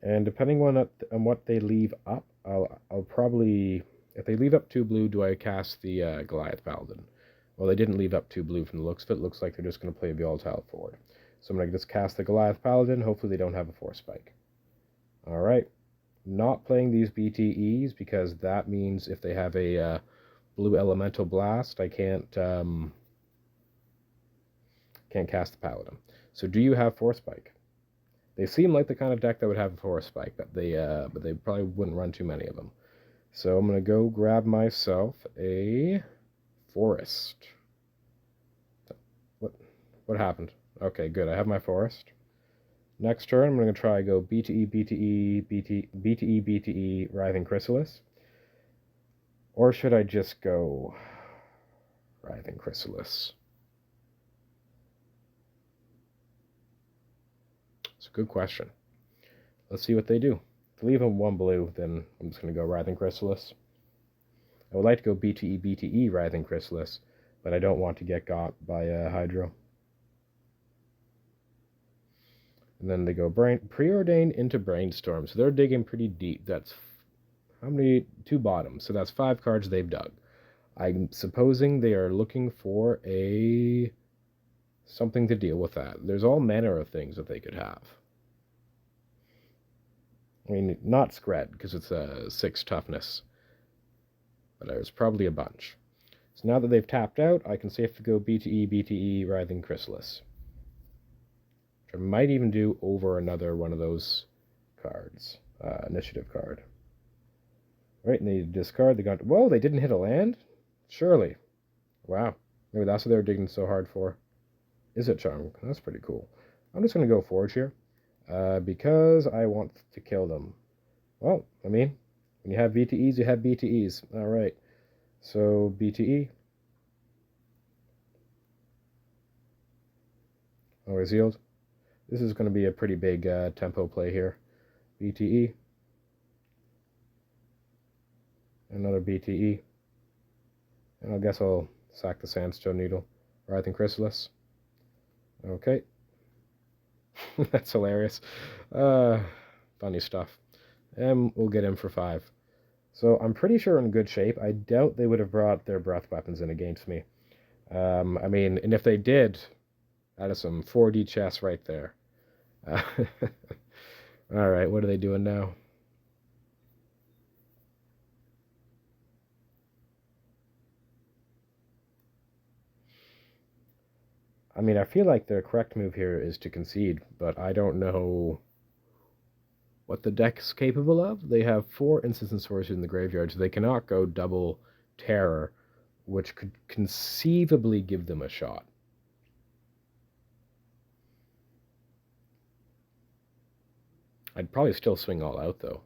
And depending on what they leave up, I'll probably... If they leave up 2 blue, do I cast the Goliath Paladin? Well, they didn't leave up 2 blue from the looks of it. Looks like they're just going to play a volatile forward. So I'm going to just cast the Goliath Paladin. Hopefully they don't have a Force Spike. Alright. Not playing these BTEs because that means if they have a blue Elemental Blast, I can't cast the Paladin. So do you have Force Spike? They seem like the kind of deck that would have a Force Spike, but they probably wouldn't run too many of them. So I'm going to go grab myself a Forest. What happened? Okay, good. I have my Forest. Next turn, I'm going to try go BTE, BTE, BTE, BTE, BTE, Writhing Chrysalis. Or should I just go Writhing Chrysalis? a good question. Let's see what they do. If they leave him 1 blue, then I'm just going to go Writhing Chrysalis. I would like to go BTE Writhing Chrysalis, but I don't want to get got by Hydro. And then they go Preordain into Brainstorm. So they're digging pretty deep. That's how many? 2 bottoms. So that's 5 cards they've dug. I'm supposing they are looking for something to deal with that. There's all manner of things that they could have. I mean, not Scred, because it's a 6 toughness. But there's probably a bunch. So now that they've tapped out, I can safely go BTE, Writhing Chrysalis. Which I might even do over another one of those cards. Initiative card. Right, and they discard. They got... Whoa, they didn't hit a land? Surely. Wow. Maybe that's what they were digging so hard for. Is it Charm? That's pretty cool. I'm just going to go Forge here. Because I want to kill them. Well, I mean, when you have BTEs, you have BTEs. Alright. So, BTE. Always yield. This is going to be a pretty big tempo play here. BTE. Another BTE. And I guess I'll sack the Sandstone Needle. Writhing Chrysalis. Okay. That's hilarious. Funny stuff. And we'll get him for 5. So I'm pretty sure in good shape. I doubt they would have brought their breath weapons in against me. I mean, and if they did, that is some 4D chess right there. Alright, what are they doing now? I mean, I feel like the correct move here is to concede, but I don't know what the deck's capable of. They have 4 instants and sorceries in the graveyard, so they cannot go double terror, which could conceivably give them a shot. I'd probably still swing all out, though.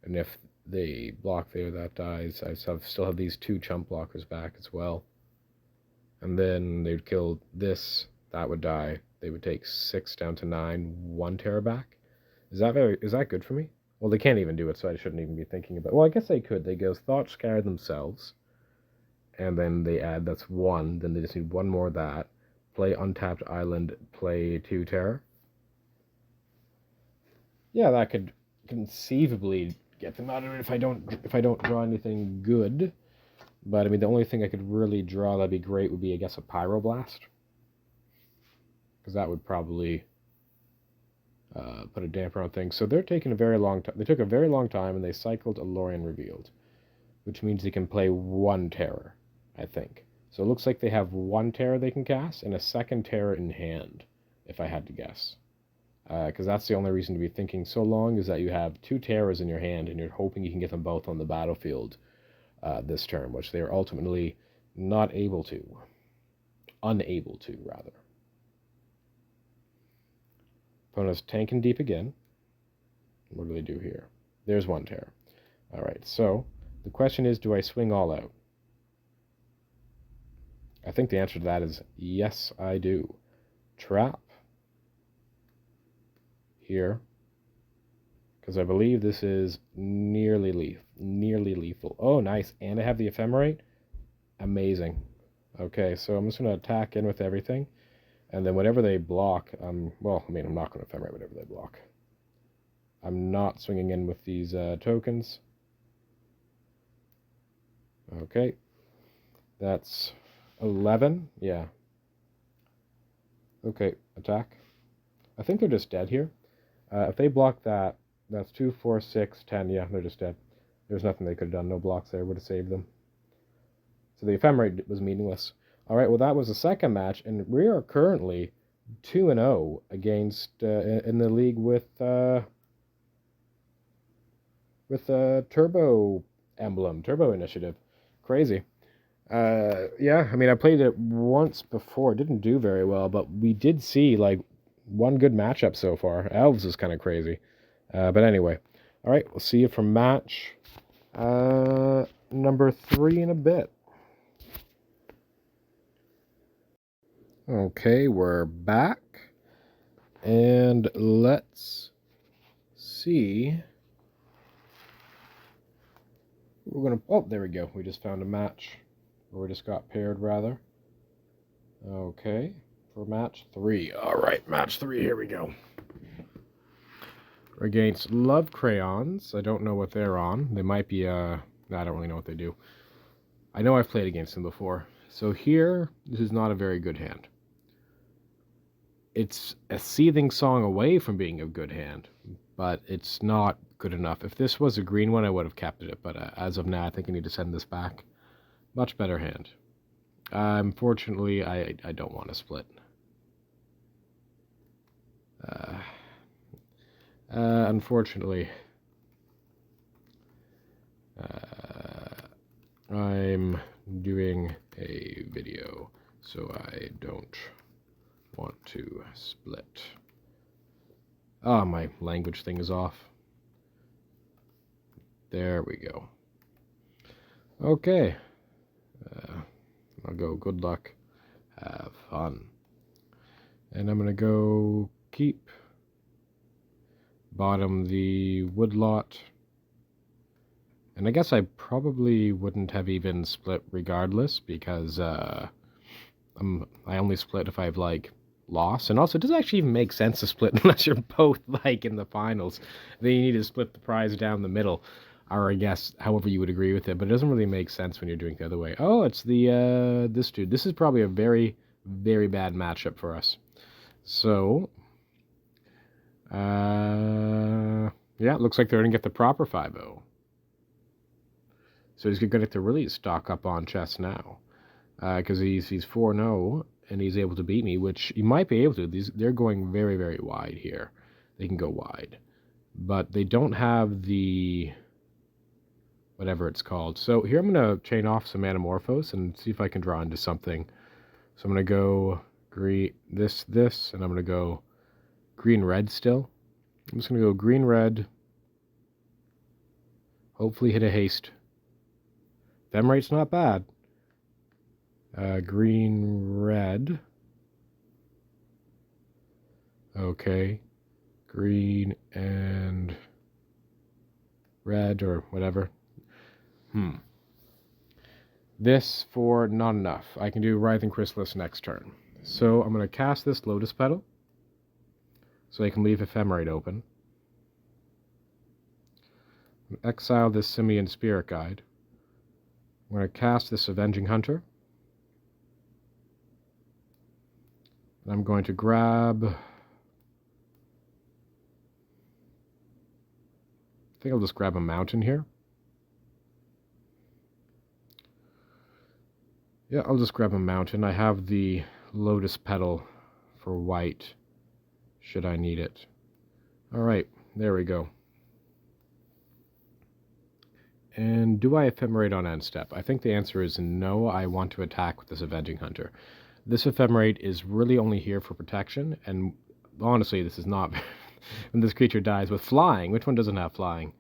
And if they block there, that dies. I still have these 2 chump blockers back as well. And then they'd kill this, that would die. They would take 6 down to 9, 1 terror back. Is that good for me? Well, they can't even do it, so I shouldn't even be thinking about it. Well, I guess they could. They go Thought Scar themselves, and then they add, that's 1, then they just need 1 more of that. Play Untapped Island, play 2 terror. Yeah, that could conceivably get them out of it if I don't draw anything good. But, I mean, the only thing I could really draw that'd be great would be, I guess, a Pyroblast. Because that would probably put a damper on things. So they're taking a very long time. They took a very long time, and they cycled a Lorien Revealed. Which means they can play 1 terror, I think. So it looks like they have 1 terror they can cast, and a 2nd terror in hand, if I had to guess. Because that's the only reason to be thinking so long, is that you have 2 terrors in your hand, and you're hoping you can get them both on the battlefield. This turn, which they are ultimately not able to. Unable to, rather. Opponent's tanking deep again. What do they do here? There's 1 terror. Alright, so the question is, do I swing all out? I think the answer to that is yes, I do. Trap. Here. Because I believe this is nearly lethal. Oh, nice. And I have the Ephemerate? Amazing. Okay, so I'm just going to attack in with everything. And then whatever they block, well, I mean, I'm not going to Ephemerate whatever they block. I'm not swinging in with these tokens. Okay. That's 11. Yeah. Okay, attack. I think they're just dead here. If they block that, that's 2, 4, 6, 10. Yeah, they're just dead. There's nothing they could have done. No blocks there would have saved them. So the Ephemerate was meaningless. Alright, well that was the second match, and we are currently 2-0 against, in the league with Turbo Emblem, Turbo Initiative. Crazy. Yeah, I mean, I played it once before. It didn't do very well, but we did see, like, 1 good matchup so far. Elves is kind of crazy. But anyway. Alright, we'll see you for match number 3 in a bit. Okay, we're back. And let's see. We're gonna. Oh, there we go. We just found a match. Or we just got paired, rather. Okay, for match 3. All right, match 3. Here we go. We're against Love Crayons. I don't know what they're on. They might be. I don't really know what they do. I know I've played against them before. So here, this is not a very good hand. It's a seething song away from being a good hand, but it's not good enough. If this was a green one, I would have kept it, but as of now, I think I need to send this back. Much better hand. Unfortunately, I don't want to split. Unfortunately, I'm doing a video, so I don't want to split. Oh, my language thing is off. There we go. Okay. I'll go good luck. Have fun. And I'm going to go keep. Bottom the woodlot. And I guess I probably wouldn't have even split regardless, because I only split if I've, like, lost. And also, it doesn't actually even make sense to split unless you're both, like, in the finals. Then you need to split the prize down the middle. Or I guess, however you would agree with it. But it doesn't really make sense when you're doing it the other way. Oh, it's the, this dude. This is probably a very, very bad matchup for us. So, yeah, it looks like they're going to get the proper 5-0. So he's going to have to really stock up on chess now. Because he's 4-0, and he's able to beat me, which he might be able to. They're going very, very wide here. They can go wide. But they don't have the... whatever it's called. So here I'm going to chain off some Anamorphose and see if I can draw into something. So I'm going to go green, this, and I'm going to go green-red still. I'm just going to go green-red. Hopefully hit a haste. Ephemerite's not bad. Green-red. Okay. Green and red or whatever. This for not enough. I can do Writhing Chrysalis next turn. So I'm going to cast this Lotus Petal. So I can leave Ephemerate open. Exile this Simian Spirit Guide. I'm going to cast this Avenging Hunter. And I'm going to grab... I think I'll just grab a mountain here. Yeah, I'll just grab a mountain. I have the Lotus Petal for white, should I need it. Alright, there we go. And do I Ephemerate on end step? I think the answer is no. I want to attack with this Avenging Hunter. This Ephemerate is really only here for protection, and honestly, this is not... when this creature dies with flying. Which one doesn't have flying?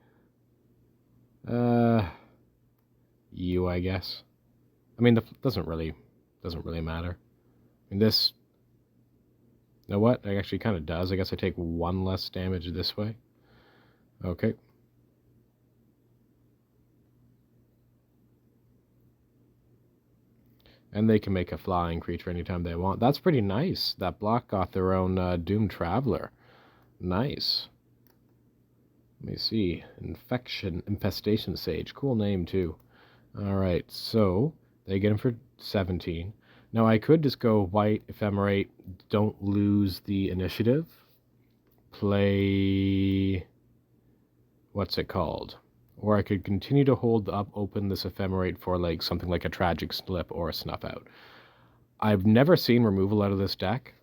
You, I guess. I mean, doesn't really matter. I mean, this... You know what? It actually kind of does. I guess I take 1 less damage this way. Okay. And they can make a flying creature anytime they want. That's pretty nice. That block got their own Doomed Traveler. Nice. Let me see. Infestation Sage. Cool name, too. Alright, so they get him for 17. Now, I could just go white, Ephemerate, don't lose the initiative. Play... what's it called? Or I could continue to hold up open this Ephemerate for like something like a Tragic Slip or a Snuff Out. I've never seen removal out of this deck.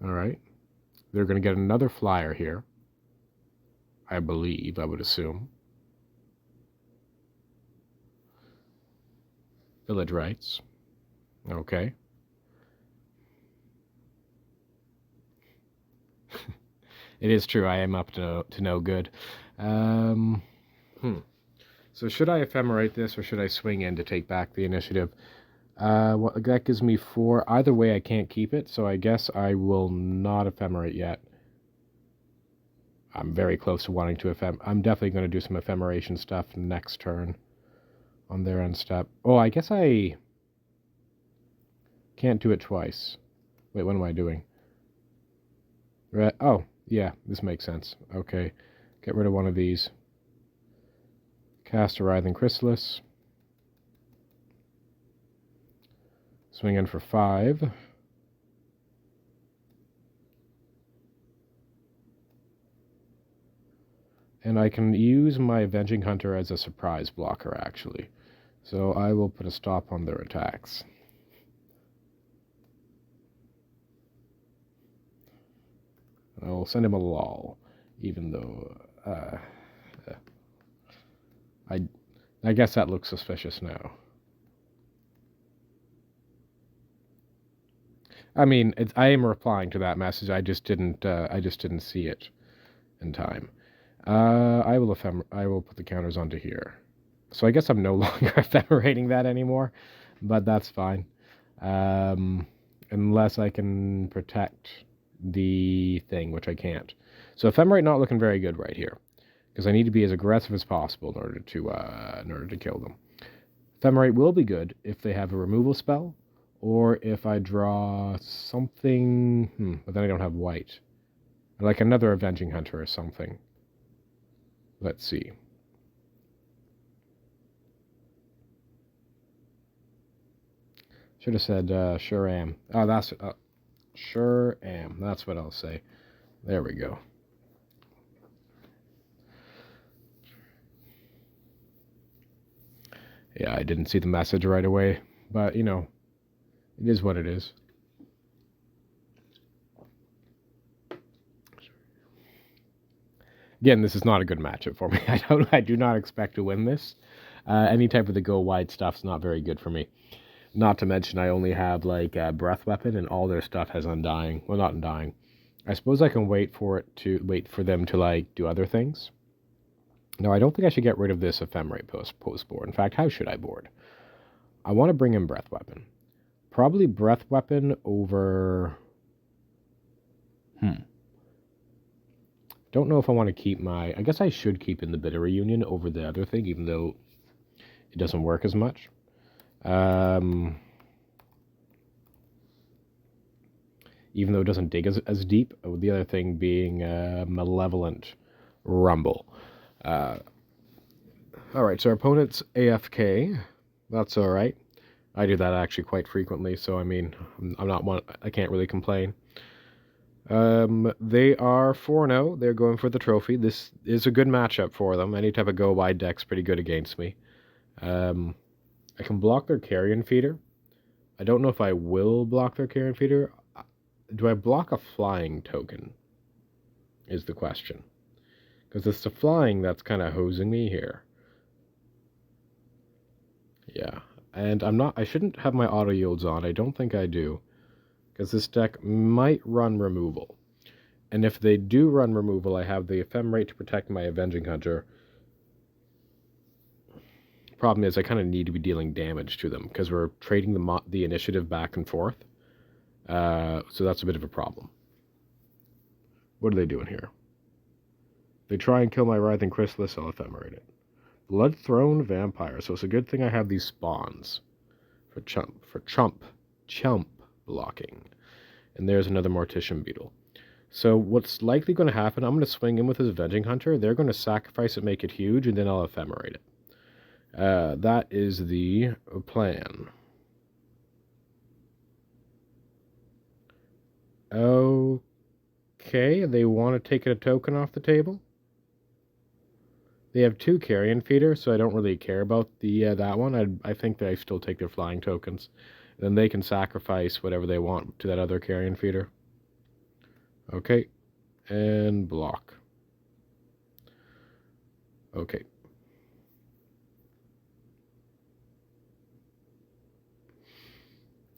Alright. They're going to get another flyer here. I believe, I would assume. Village Rights. Okay. It is true, I am up to no good. So should I ephemerate this, or should I swing in to take back the initiative? Well, that gives me 4. Either way, I can't keep it, so I guess I will not ephemerate yet. I'm very close to wanting to I'm definitely going to do some ephemeration stuff next turn on their end step. Oh, I guess I can't do it twice. Wait, what am I doing? Oh, yeah, this makes sense. Okay, get rid of one of these. Cast a Writhing Chrysalis. Swing in for 5. And I can use my Avenging Hunter as a surprise blocker, actually. So I will put a stop on their attacks. I will send him a lull, even though... I guess that looks suspicious now. I mean, I am replying to that message. I just didn't see it in time. I will put the counters onto here. So I guess I'm no longer ephemerating that anymore, but that's fine. Unless I can protect the thing, which I can't. So ephemerate not looking very good right here, because I need to be as aggressive as possible in order to kill them. Ephemerate will be good if they have a removal spell, or if I draw something. But then I don't have white, like another Avenging Hunter or something. Let's see. Should have said, sure am. Oh, that's, sure am. That's what I'll say. There we go. Yeah, I didn't see the message right away, but, you know, it is what it is. Again, this is not a good matchup for me. I do not expect to win this. Any type of the go wide stuff's not very good for me. Not to mention, I only have like a breath weapon, and all their stuff has undying. Well, not undying. I suppose I can wait for them to like do other things. No, I don't think I should get rid of this ephemerate post board. In fact, how should I board? I want to bring in breath weapon. Probably breath weapon over. Don't know if I want to keep my... I guess I should keep in the Bitter Reunion over the other thing, even though it doesn't work as much. Even though it doesn't dig as deep. The other thing being Malevolent Rumble. Alright, so our opponent's AFK. That's alright. I do that actually quite frequently, so I mean, I can't really complain. They are 4-0. They're going for the trophy. This is a good matchup for them. Any type of go wide deck's pretty good against me. I can block their Carrion Feeder. I don't know if I will block their Carrion Feeder. Do I block a flying token? Is the question. Because it's the flying that's kind of hosing me here. Yeah. And I shouldn't have my auto yields on. I don't think I do. Because this deck might run removal. And if they do run removal, I have the Ephemerate to protect my Avenging Hunter. Problem is, I kind of need to be dealing damage to them, because we're trading the initiative back and forth. So that's a bit of a problem. What are they doing here? They try and kill my Writhing Chrysalis, I'll Ephemerate it. Blood Throne Vampire. So it's a good thing I have these spawns. For chump blocking. And there's another Mortician Beetle. So what's likely going to happen, I'm going to swing in with his Avenging Hunter. They're going to sacrifice it, make it huge, and then I'll Ephemerate it. That is the plan. Okay, they want to take a token off the table. They have 2 Carrion Feeder, so I don't really care about that one. I think they still take their flying tokens. Then they can sacrifice whatever they want to that other Carrion Feeder. Okay, and block. Okay.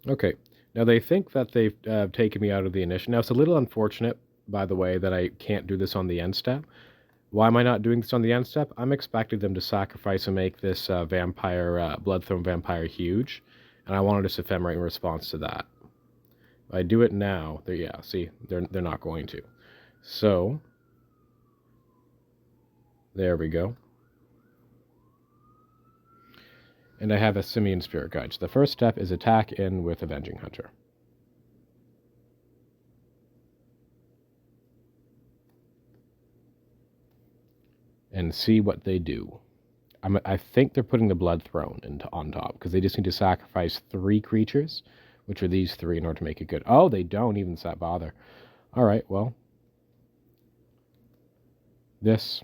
Okay, now they think that they've taken me out of the initiative. Now, it's a little unfortunate, by the way, that I can't do this on the end step. Why am I not doing this on the end step? I'm expecting them to sacrifice and make this Bloodthrone Vampire huge, and I wanted to ephemerate in response to that. If I do it now, they're not going to. So, there we go. And I have a Simian Spirit Guide. So the first step is attack in with Avenging Hunter. And see what they do. I think they're putting the Blood Throne on top, because they just need to sacrifice 3 creatures, which are these 3, in order to make it good. Oh, they don't even bother. Alright, well. This.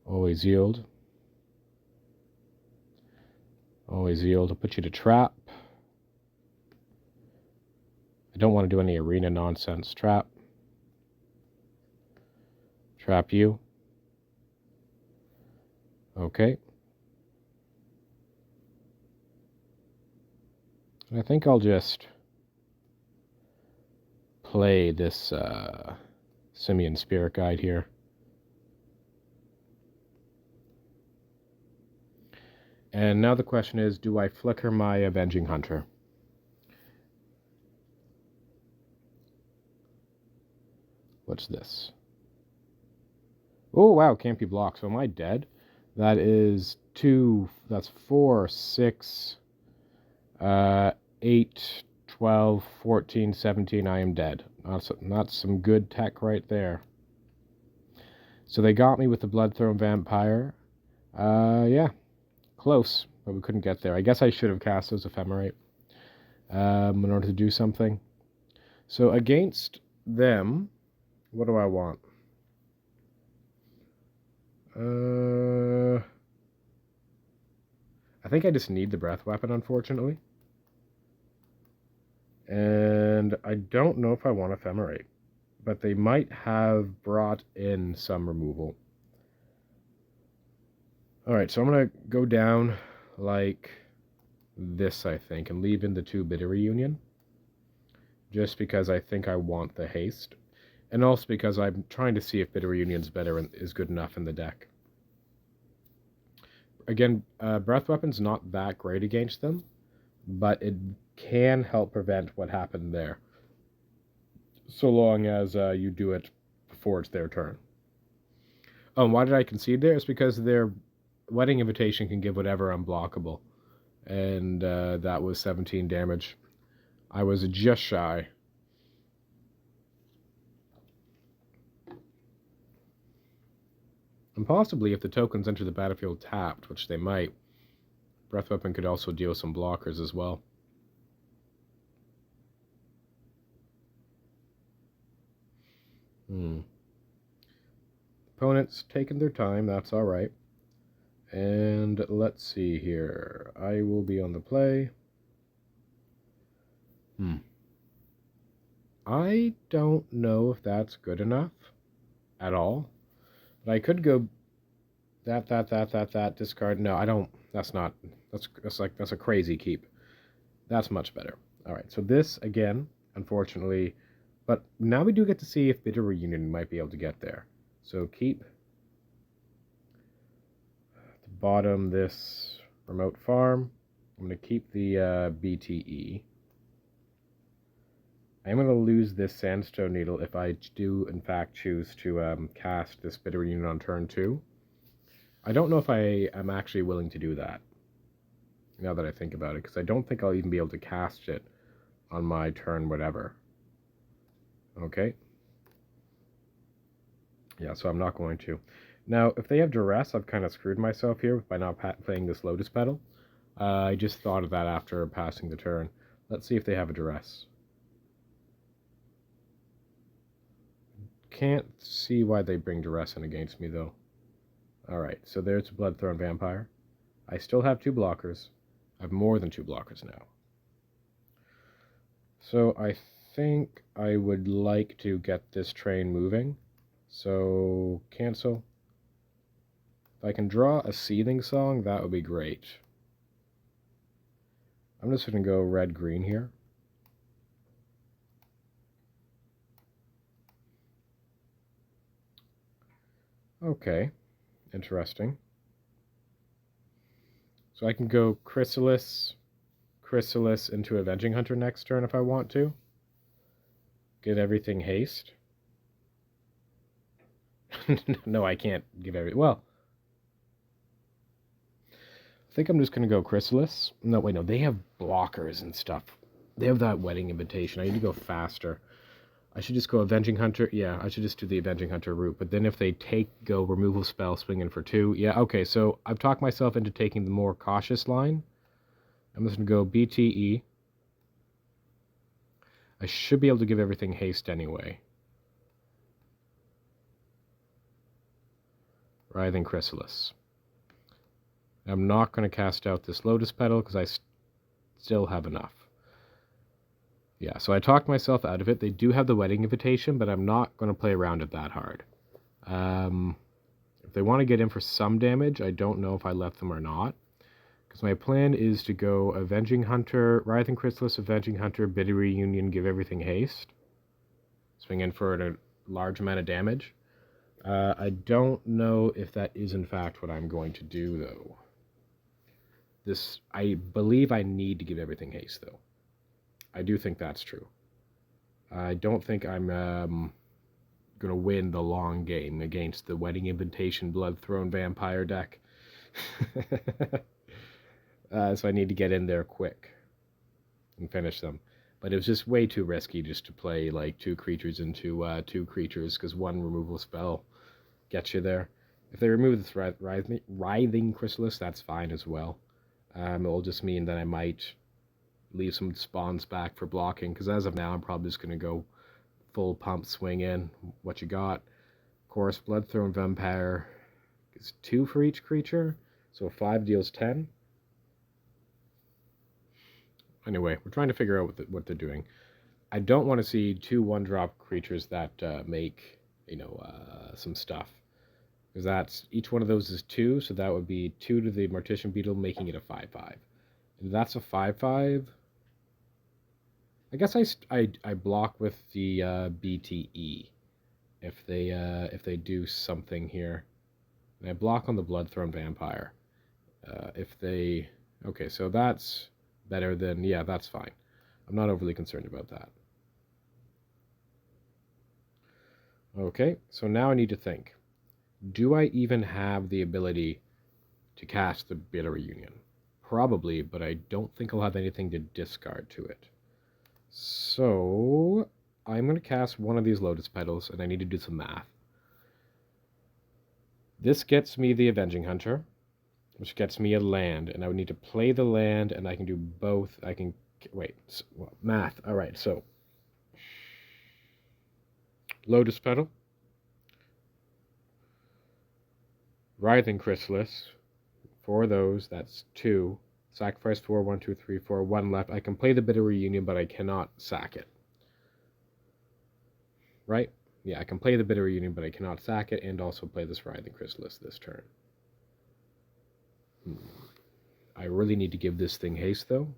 Always yield. Always yield. I'll put you to trap. I don't want to do any arena nonsense. Trap. Trap you. Okay. And I think I'll just play this Simian Spirit Guide here. And now the question is, do I flicker my Avenging Hunter? What's this? Oh, wow, can't be blocked. So am I dead? That is 2, that's 4, 6, 8, 12, 14, 17. I am dead. Not some good tech right there. So they got me with the Bloodthrone Vampire. Yeah, close, but we couldn't get there. I guess I should have cast those Ephemerate in order to do something. So against them, what do I want? I think I just need the Breath Weapon, unfortunately. And I don't know if I want Ephemerate, but they might have brought in some removal. Alright, so I'm going to go down like this, I think, and leave in the 2 Bitter Reunion. Just because I think I want the haste. And also because I'm trying to see if Bitter Reunion's better and is good enough in the deck. Again, Breath Weapon's not that great against them, but it can help prevent what happened there. So long as you do it before it's their turn. Oh, and why did I concede there? It's because their Wedding Invitation can give whatever unblockable. And that was 17 damage. I was just shy. And possibly if the tokens enter the battlefield tapped, which they might, Breath Weapon could also deal some blockers as well. Opponent's taking their time, that's alright. And let's see here. I will be on the play. I don't know if that's good enough at all. But I could go that, discard. No, I don't. That's not. That's a crazy keep. That's much better. Alright, so this, again, unfortunately. But now we do get to see if Bitter Reunion might be able to get there. So keep. At the bottom, this remote farm. I'm going to keep the BTE. I'm going to lose this Sandstone Needle if I do, in fact, choose to cast this Bitter Reunion on turn 2. I don't know if I am actually willing to do that, now that I think about it, because I don't think I'll even be able to cast it on my turn whatever. Okay. Yeah, so I'm not going to. Now, if they have Duress, I've kind of screwed myself here by not playing this Lotus Petal. I just thought of that after passing the turn. Let's see if they have a Duress. Can't see why they bring Duress in against me, though. Alright, so there's a Bloodthrone Vampire. I still have 2 blockers. I have more than 2 blockers now. So I think I would like to get this train moving. So cancel. If I can draw a Seething Song, that would be great. I'm just going to go red-green here. Okay, interesting. So I can go Chrysalis into Avenging Hunter next turn if I want to. Get everything haste. No, I can't give every... Well, I think I'm just going to go Chrysalis. No, wait, no, they have blockers and stuff. They have that wedding invitation. I need to go faster. I should just go Avenging Hunter. Yeah, I should just do the Avenging Hunter route. But then if they go removal spell, swing in for 2. Yeah, okay, so I've talked myself into taking the more cautious line. I'm just going to go BTE. I should be able to give everything haste anyway. Writhing Chrysalis. I'm not going to cast out this Lotus Petal because I still have enough. Yeah, so I talked myself out of it. They do have the wedding invitation, but I'm not going to play around it that hard. If they want to get in for some damage, I don't know if I left them or not. Because my plan is to go Avenging Hunter, Writhing Chrysalis, Avenging Hunter, Bitter Reunion, give everything haste. Swing in for a large amount of damage. I don't know if that is in fact what I'm going to do, though. I believe I need to give everything haste, though. I do think that's true. I don't think I'm going to win the long game against the Wedding Invitation Bloodthrone Vampire deck. So I need to get in there quick and finish them. But it was just way too risky just to play like 2 creatures into 2 creatures, because 1 removal spell gets you there. If they remove this Writhing Chrysalis, that's fine as well. It'll just mean that I might leave some spawns back for blocking, because as of now I'm probably just going to go full pump, swing in what you got. Of course, Bloodthrone Vampire is 2 for each creature, so 5 deals 10. Anyway, we're trying to figure out what they're doing. I don't want to see 2 1-drop creatures that make, some stuff. Because that's, each one of those is 2, so that would be 2 to the Mortician Beetle, making it a 5/5. If that's a 5/5, I guess I block with the BTE if they do something here. And I block on the Bloodthrone Vampire. Okay, so that's better than, yeah, that's fine. I'm not overly concerned about that. Okay, so now I need to think. Do I even have the ability to cast the Bitter Reunion? Probably, but I don't think I'll have anything to discard to it. So I'm going to cast one of these Lotus Petals, and I need to do some math. This gets me the Avenging Hunter, which gets me a land, and I would need to play the land, and I can do both. I can... Wait, well, math. All right, so Lotus Petal, Writhing Chrysalis, 4 of those, that's 2. Sacrifice 4, 1, 2, 3, 4, 1 left. I can play the Bitter Reunion, but I cannot sack it. Right? Yeah, I can play the Bitter Reunion, but I cannot sack it, and also play this Writhing Chrysalis this turn. I really need to give this thing haste, though.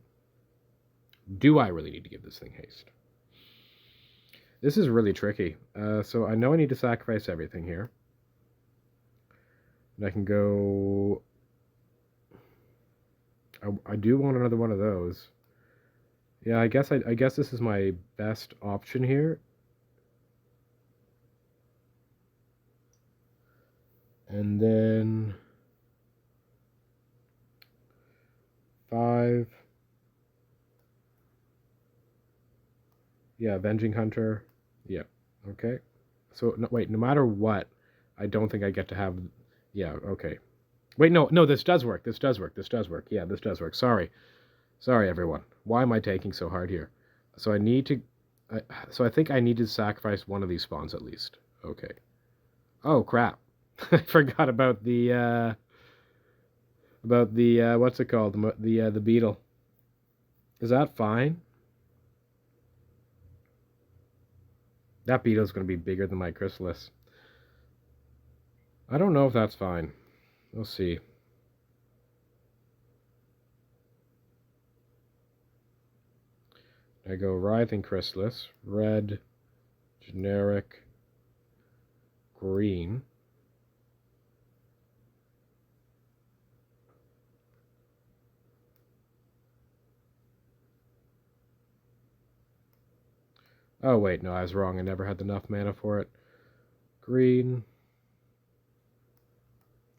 Do I really need to give this thing haste? This is really tricky. So I know I need to sacrifice everything here. And I can go... I do want another one of those. Yeah, I guess this is my best option here. And then 5. Yeah, Avenging Hunter. Yeah, okay. So, no, wait, no matter what, I don't think I get to have... Yeah, okay. Wait, no, this does work. This does work. Yeah, this does work. Sorry, everyone. Why am I taking so hard here? So I need to... so I think I need to sacrifice one of these spawns at least. Okay. Oh, crap. I forgot about the... what's it called? The beetle. Is that fine? That beetle's going to be bigger than my Chrysalis. I don't know if that's fine. We'll see. I go Writhing Chrysalis, red, generic, green. Oh, wait, no, I was wrong. I never had enough mana for it. Green.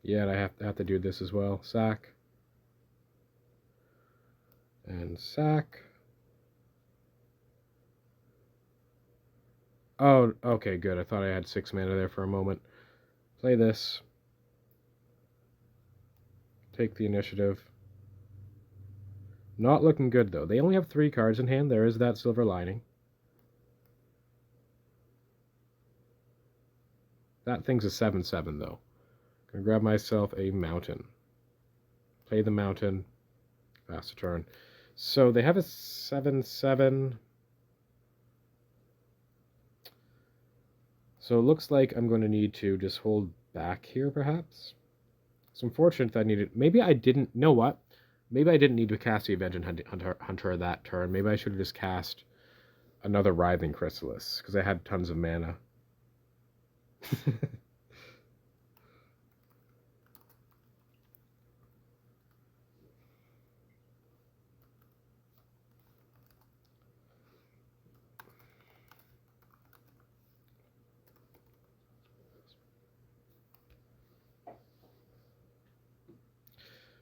Yeah, and I have to do this as well. Sack. And sack. Oh, okay, good. I thought I had 6 mana there for a moment. Play this. Take the initiative. Not looking good, though. They only have 3 cards in hand. There is that silver lining. That thing's a 7/7, though. Gonna grab myself a mountain. Play the mountain. Fast turn. So they have a 7/7. So it looks like I'm going to need to just hold back here, perhaps. It's unfortunate that I needed... Maybe I didn't... Know what? Maybe I didn't need to cast the Avenging Hunter that turn. Maybe I should have just cast another Writhing Chrysalis, because I had tons of mana.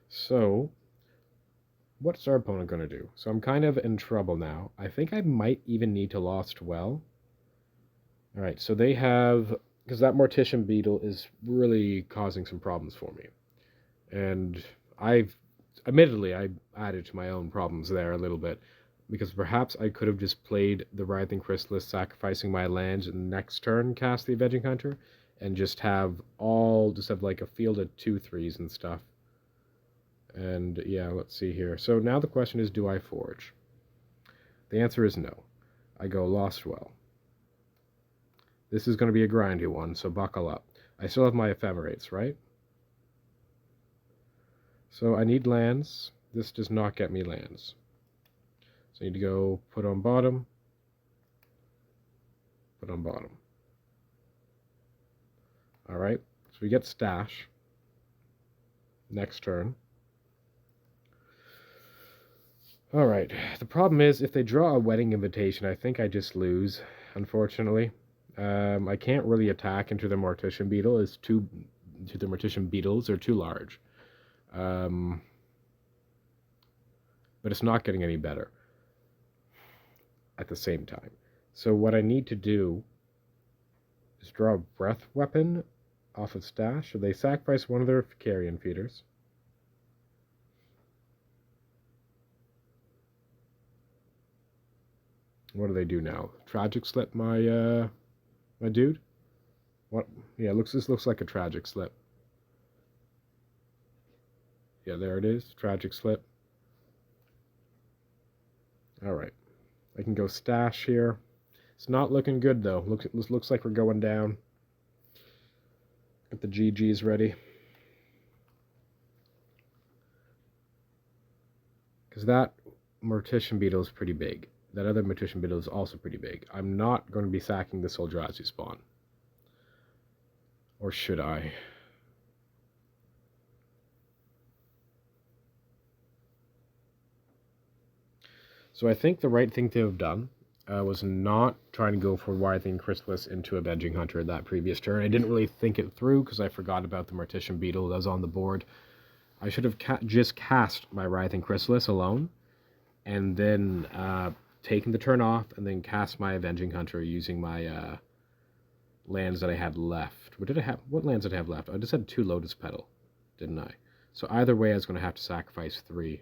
So, what's our opponent going to do? So I'm kind of in trouble now. I think I might even need to Lost Well. Alright, so they have... Because that Mortician Beetle is really causing some problems for me. And admittedly, I added to my own problems there a little bit. Because perhaps I could have just played the Writhing Chrysalis, sacrificing my lands, and next turn cast the Avenging Hunter, and just have like a field of 2/3s and stuff. And yeah, let's see here. So now the question is, do I forge? The answer is no. I go Lost Well. This is going to be a grindy one, so buckle up. I still have my Ephemerates, right? So I need lands. This does not get me lands. So I need to go put on bottom. Put on bottom. Alright, so we get Stash. Next turn. Alright, the problem is, if they draw a Wedding Invitation, I think I just lose, unfortunately. I can't really attack into the Mortician Beetle. The Mortician Beetles are too large. But it's not getting any better at the same time. So what I need to do is draw a Breath Weapon off of Stash. So they sacrifice one of their Carrion Feeders. What do they do now? Tragic Slip my my dude? What? Yeah, this looks like a Tragic Slip. Yeah, there it is. Tragic Slip. Alright. I can go Stash here. It's not looking good, though. Looks like we're going down. Get the GGs ready. Because that Mortician Beetle is pretty big. That other Mortician Beetle is also pretty big. I'm not going to be sacking this Eldrazi spawn. Or should I? So I think the right thing to have done was not trying to go for Writhing Chrysalis into Avenging Hunter that previous turn. I didn't really think it through because I forgot about the Mortician Beetle that was on the board. I should have just cast my Writhing Chrysalis alone, and then taken the turn off, and then cast my Avenging Hunter using my lands that I had left. What lands did I have left? I just had 2 Lotus Petal, didn't I? So either way, I was going to have to sacrifice 3.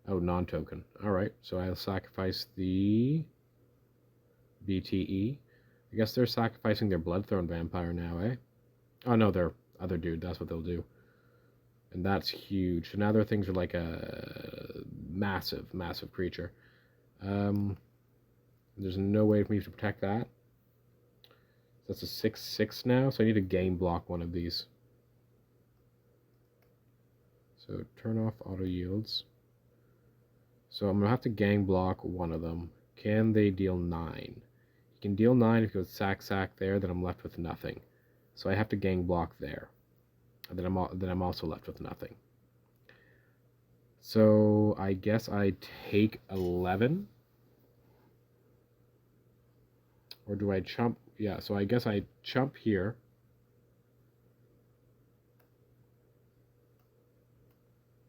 Oh, non-token. Alright, so I'll sacrifice the BTE. I guess they're sacrificing their Bloodthorn Vampire now, eh? Oh no, their other dude, that's what they'll do. And that's huge. So now their things are like a massive, massive creature. There's no way for me to protect that. That's a 6/6 now, so I need to game block one of these. So turn off auto yields. So I'm going to have to gang block one of them. Can they deal 9? You can deal 9 if you go sack there, then I'm left with nothing. So I have to gang block there. And then I'm also left with nothing. So I guess I take 11. Or do I chump? Yeah, so I guess I chump here.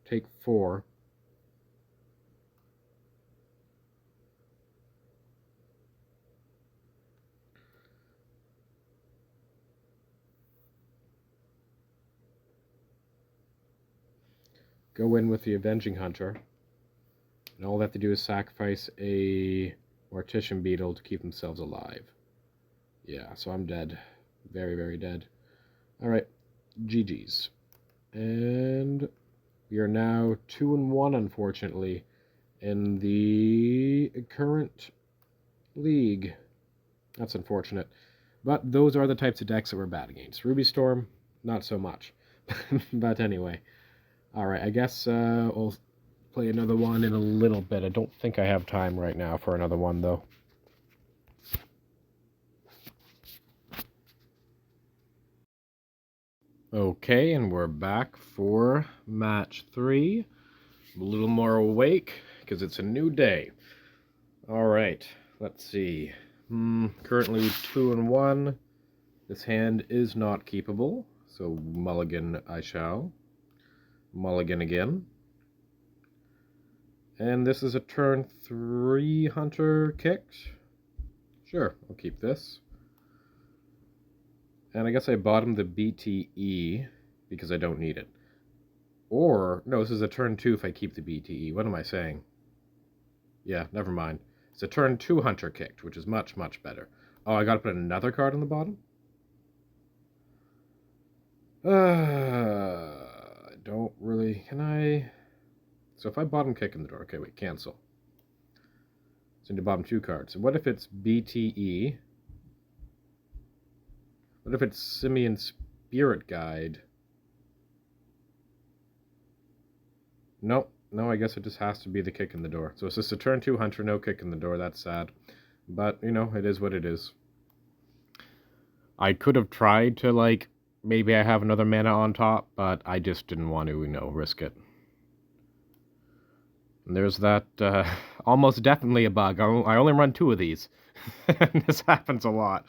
Take 4. Go in with the Avenging Hunter. And all they have to do is sacrifice a Mortician Beetle to keep themselves alive. Yeah, so I'm dead. Very, very dead. Alright, GG's. And we are now 2-1, unfortunately, in the current league. That's unfortunate. But those are the types of decks that we're bad against. Ruby Storm, not so much. But anyway. Alright, I guess we'll play another one in a little bit. I don't think I have time right now for another one, though. Okay, and we're back for match 3. I'm a little more awake, because it's a new day. Alright, let's see. Currently 2-1. This hand is not keepable, so mulligan I shall. Mulligan again. And this is a turn 3 hunter kicked. Sure, I'll keep this. And I guess I bottomed the BTE because I don't need it. Or, no, this is a turn 2 if I keep the BTE. What am I saying? Yeah, never mind. It's a turn 2 hunter kicked, which is much, much better. Oh, I gotta put another card on the bottom? I don't really... Can I... So if I bottom kick in the door... Okay, wait, cancel. So I need to bottom 2 cards. So what if it's BTE? What if it's Simian Spirit Guide? Nope. No, I guess it just has to be the kick in the door. So it's just a turn 2 hunter, no kick in the door. That's sad. But, you know, it is what it is. I could have tried to, like, maybe I have another mana on top, but I just didn't want to, you know, risk it. And there's that, almost definitely a bug. I only run 2 of these. This happens a lot.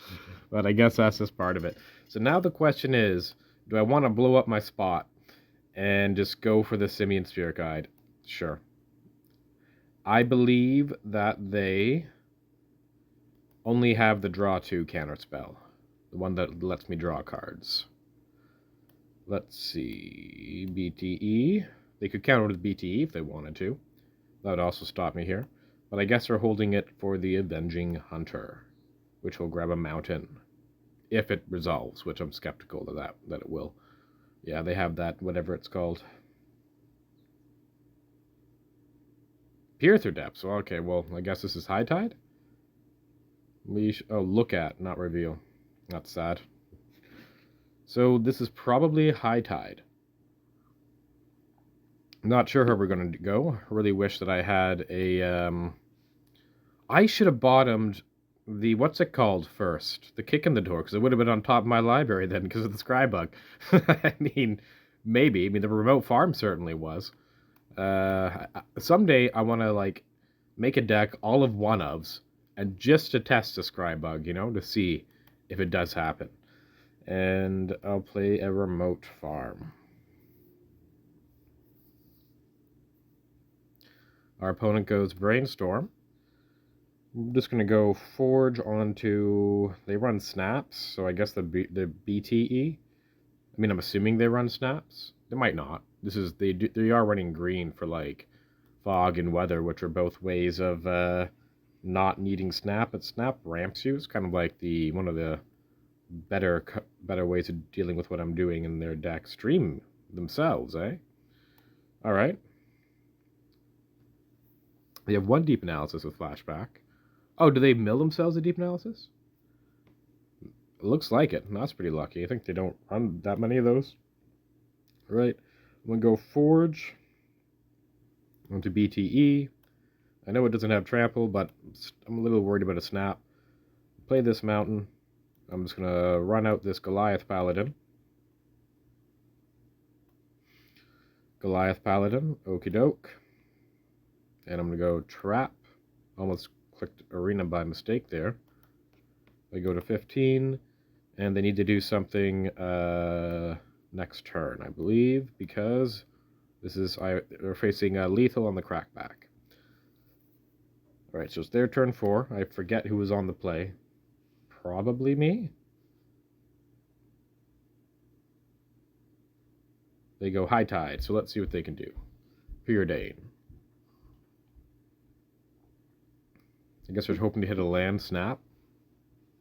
But I guess that's just part of it. So now the question is, do I want to blow up my spot and just go for the Simian Spirit Guide? Sure. I believe that they only have the draw 2 counterspell. The one that lets me draw cards. Let's see. BTE. They could counter with BTE if they wanted to. That would also stop me here. But I guess they're holding it for the Avenging Hunter, which will grab a mountain. If it resolves, which I'm skeptical of that it will. Yeah, they have that, whatever it's called. Peer through depths. Well, okay, well, I guess this is High Tide? Oh, look at, not reveal. That's sad. So this is probably High Tide. Not sure how we're going to go. I really wish that I had a... I should have bottomed the... What's it called first? The kick in the door, because it would have been on top of my library then because of the scry bug. I mean, maybe. I mean, the remote farm certainly was. Someday I want to, like, make a deck all of one-ofs and just to test the scry bug, you know, to see if it does happen. And I'll play a remote farm. Our opponent goes Brainstorm. I'm just going to go Forge onto... They run Snaps, so I guess the BTE. I mean, I'm assuming they run Snaps. They might not. They are running green for, like, Fog and Weather, which are both ways of not needing Snap. But Snap ramps you. It's kind of like one of the better ways of dealing with what I'm doing in their deck. Stream themselves, eh? All right. They have 1 deep analysis with Flashback. Oh, do they mill themselves a deep analysis? It looks like it. That's pretty lucky. I think they don't run that many of those. All right. I'm going to go Forge onto BTE. I know it doesn't have Trample, but I'm a little worried about a Snap. Play this Mountain. I'm just going to run out this Goliath Paladin. Goliath Paladin. Okie doke. And I'm going to go Trap. Almost clicked Arena by mistake there. They go to 15, and they need to do something next turn, I believe, because they're facing lethal on the crackback. Alright, so it's their turn 4. I forget who was on the play. Probably me? They go high tide, so let's see what they can do. Preordain. I guess they're hoping to hit a land snap.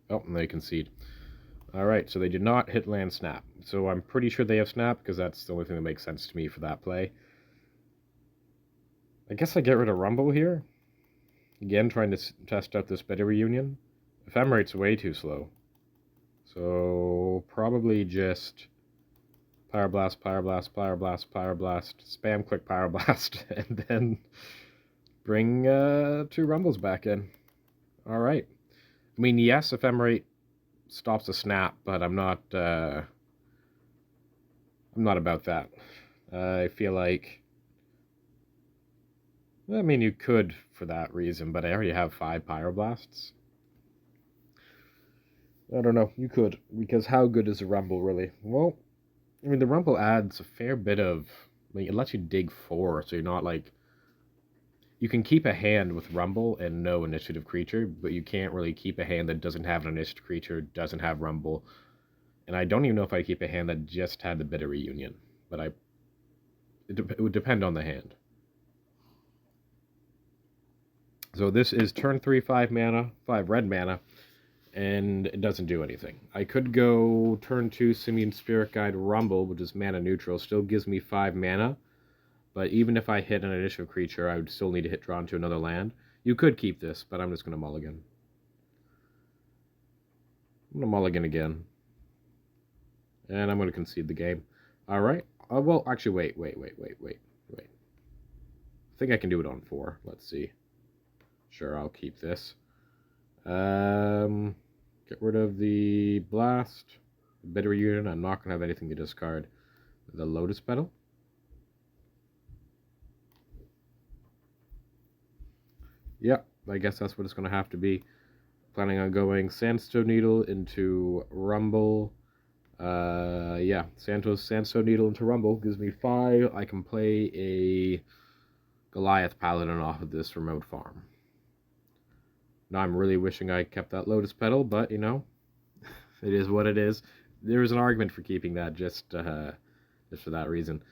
Oh, and they concede. Alright, so they did not hit land snap. So I'm pretty sure they have snap, because that's the only thing that makes sense to me for that play. I guess I get rid of Rumble here. Again, trying to test out this better reunion. Ephemerate's way too slow. So probably just Pyroblast, Pyroblast, Pyroblast, Pyroblast, spam click Pyroblast, and then bring 2 Rumbles back in. Alright. I mean, yes, Ephemerate stops a snap, but I'm not about that. I feel like, I mean, you could for that reason, but I already have 5 Pyroblasts. I don't know, you could, because how good is a Rumble, really? Well, I mean, the Rumble adds a fair bit of, like, it lets you dig 4, so you're not, like, you can keep a hand with Rumble and no initiative creature, but you can't really keep a hand that doesn't have an initiative creature, doesn't have Rumble, and I don't even know if I keep a hand that just had the Bitter Reunion, but it would depend on the hand. So this is turn 3, 5 mana, 5 red mana, and it doesn't do anything. I could go turn 2 Simian Spirit Guide Rumble, which is mana neutral, still gives me 5 mana, but even if I hit an initiative creature, I would still need to hit draw into another land. You could keep this, but I'm just going to mulligan. I'm going to mulligan again. And I'm going to concede the game. Alright. Well, actually, wait. I think I can do it on 4. Let's see. Sure, I'll keep this. Get rid of the Blast. The Bitter Reunion. I'm not going to have anything to discard. The Lotus Petal. Yep, I guess that's what it's going to have to be. Planning on going Sandstone Needle into Rumble. Yeah, Sandstone Needle into Rumble gives me 5. I can play a Goliath Paladin off of this remote farm. Now I'm really wishing I kept that Lotus Petal, but, you know, it is what it is. There is an argument for keeping that just for that reason.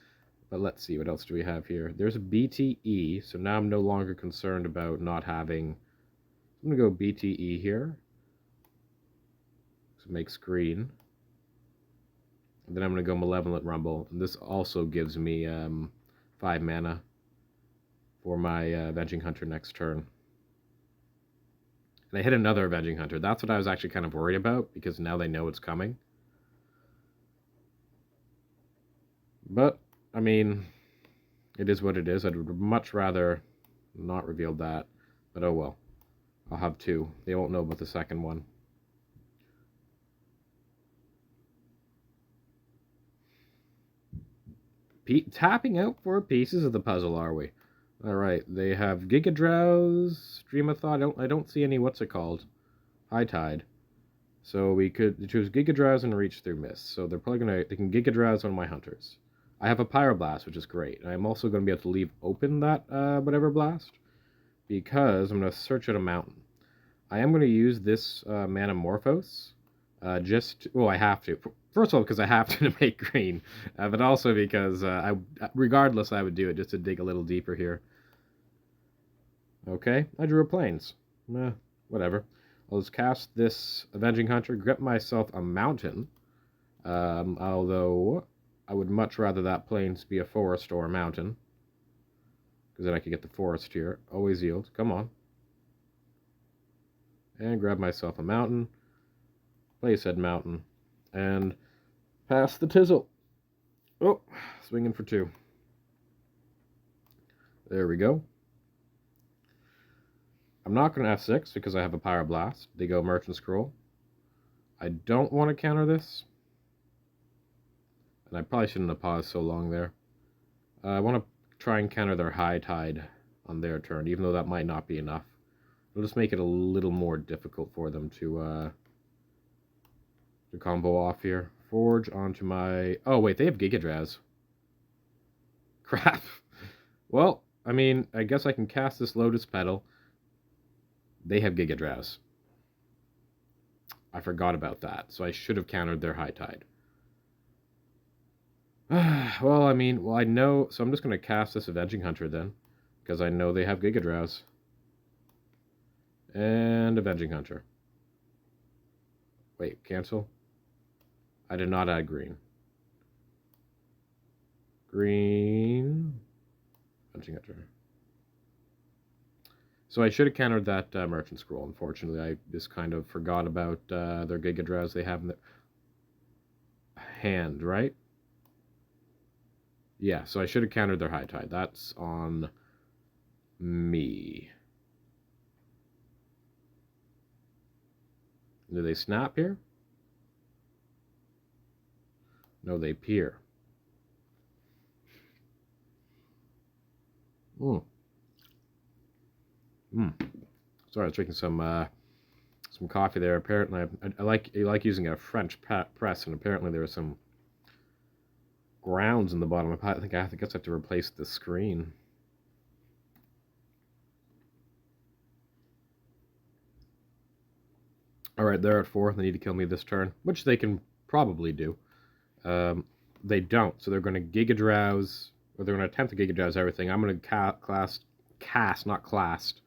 But let's see, what else do we have here? There's a BTE, so now I'm no longer concerned about not having... I'm going to go BTE here. So it makes green. And then I'm going to go Malevolent Rumble. And this also gives me 5 mana for my Avenging Hunter next turn. And I hit another Avenging Hunter. That's what I was actually kind of worried about, because now they know it's coming. But, I mean, it is what it is. I'd much rather not reveal that. But oh well. I'll have 2. They won't know about the second one. Tapping out 4 pieces of the puzzle, are we? Alright, they have Giga Drowse, Stream of Thought. I don't see any, what's it called? High Tide. So we could choose Giga Drowse and Reach Through Mist. So they're probably they can Giga Drowse one of my hunters. I have a Pyroblast, which is great. And I'm also going to be able to leave open that whatever blast, because I'm going to search out a mountain. I am going to use this Manamorphose. Well, I have to. First of all, because I have to make green, but also because regardless, I would do it just to dig a little deeper here. Okay, I drew a Plains. Whatever. I'll just cast this Avenging Hunter, get myself a mountain, although I would much rather that Plains be a forest or a mountain, because then I could get the forest here. Always yield. Come on. And grab myself a mountain, play said mountain, and pass the Tizzle. Oh, swinging for 2. There we go. I'm not going to F6 because I have a Pyroblast. They go Merchant Scroll. I don't want to counter this. And I probably shouldn't have paused so long there. I want to try and counter their High Tide on their turn, even though that might not be enough. It'll just make it a little more difficult for them to to combo off here. Forge onto my... Oh, wait, they have Giga Drowse. Crap. Well, I mean, I guess I can cast this Lotus Petal. They have Giga Drowse. I forgot about that, so I should have countered their High Tide. Well, I mean, I know... So I'm just going to cast this Avenging Hunter then, because I know they have Giga Drowse. And Avenging Hunter. Wait, cancel? I did not add green. Green. Avenging Hunter. So I should have countered that Merchant Scroll. Unfortunately, I just kind of forgot about their Giga Drowse they have in their hand, right? Yeah, so I should have countered their High Tide. That's on me. Do they snap here? No, they peer. Sorry, I was drinking some coffee there. Apparently, I like using a French press, and apparently there are some grounds in the bottom. I guess I have to replace the screen. Alright, they're at 4. They need to kill me this turn, which they can probably do. They don't, so they're going to Giga Drowse, or they're going to attempt to Giga Drowse everything. I'm going to cast, not classed.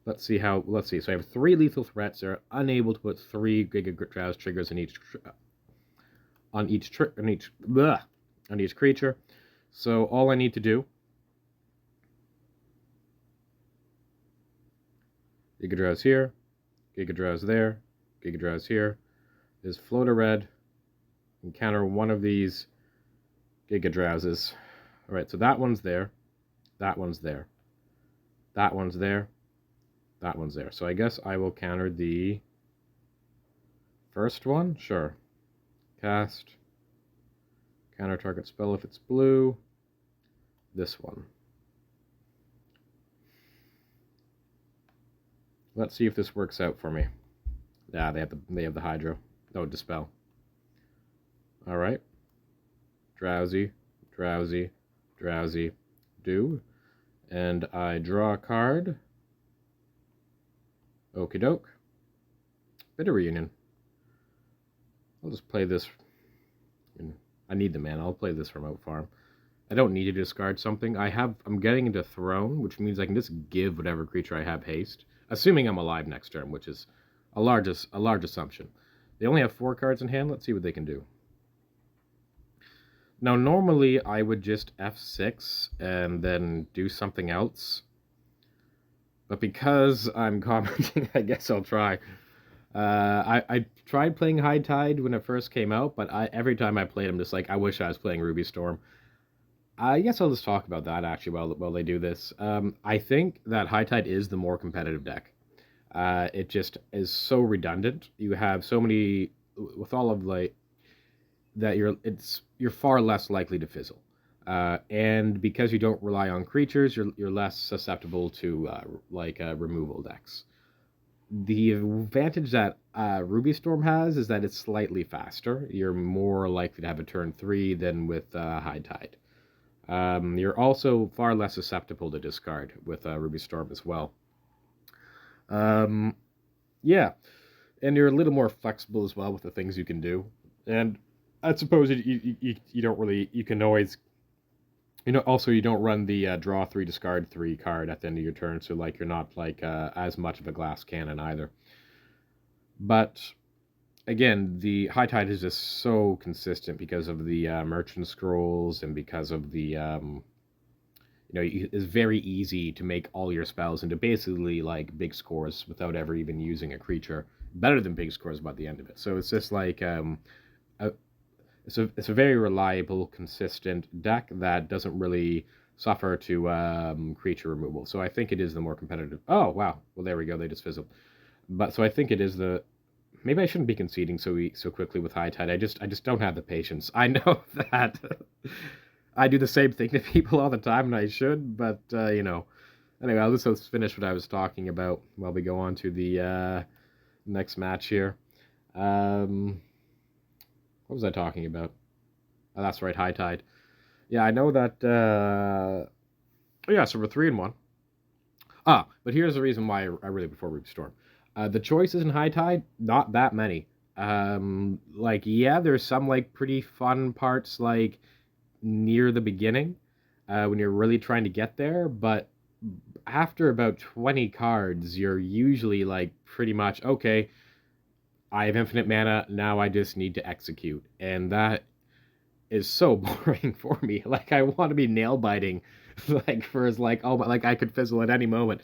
Let's see. So I have 3 lethal threats. They're unable to put 3 Giga Drowse triggers on each creature. So all I need to do, Giga Drowse here, Giga Drowse there, Giga Drowse here, is float a red, and counter one of these Giga Drowses. Alright, so that one's there, that one's there, that one's there, that one's there. So I guess I will counter the first one? Sure. Cast. Counter target spell if it's blue. This one. Let's see if this works out for me. Yeah, they have the Hydro. Oh, Dispel. Alright. Drowsy, drowsy, drowsy, do. And I draw a card. Okie doke. Bit of Reunion. I'll just play this. I need the mana. I'll play this Remote Farm. I don't need to discard something. I'm getting into Throne, which means I can just give whatever creature I have haste, assuming I'm alive next turn, which is a large assumption. They only have 4 cards in hand. Let's see what they can do. Now, normally I would just F6 and then do something else. But because I'm commenting, I guess I'll try. I tried playing High Tide when it first came out, but every time I played, I'm just like, I wish I was playing Ruby Storm. I guess I'll just talk about that, actually, while they do this. I think that High Tide is the more competitive deck. It just is so redundant. You have so many... With all of, like... that you're far less likely to fizzle. And because you don't rely on creatures, you're less susceptible to removal decks. The advantage that Ruby Storm has is that it's slightly faster. You're more likely to have a turn 3 than with High Tide. You're also far less susceptible to discard with Ruby Storm as well. Yeah, and you're a little more flexible as well with the things you can do. And I suppose you don't really... You can always... also you don't run the draw 3, discard 3 card at the end of your turn, so you're not as much of a glass cannon either. But again, the High Tide is just so consistent because of the Merchant Scrolls and because of the it's very easy to make all your spells into basically big scores without ever even using a creature. Better than big scores by the end of it. So it's just it's a very reliable, consistent deck that doesn't really suffer to creature removal. So I think it is the more competitive... Oh, wow. Well, there we go. They just fizzled. But so I think it is the... Maybe I shouldn't be conceding so quickly with High Tide. I just don't have the patience. I know that I do the same thing to people all the time, and I should, but, Anyway, I'll just finish what I was talking about while we go on to the next match here. What was I talking about? Oh, that's right, High Tide. Yeah, I know that. Oh, yeah, so we're 3-1. But here's the reason why I really before Ruby Storm. The choices in High Tide, not that many. Like, yeah, there's some like pretty fun parts like near the beginning, when you're really trying to get there, but after about 20 cards, you're usually like pretty much okay. I have infinite mana. Now I just need to execute, and that is so boring for me. Like I want to be nail biting, like for as like oh my, like I could fizzle at any moment.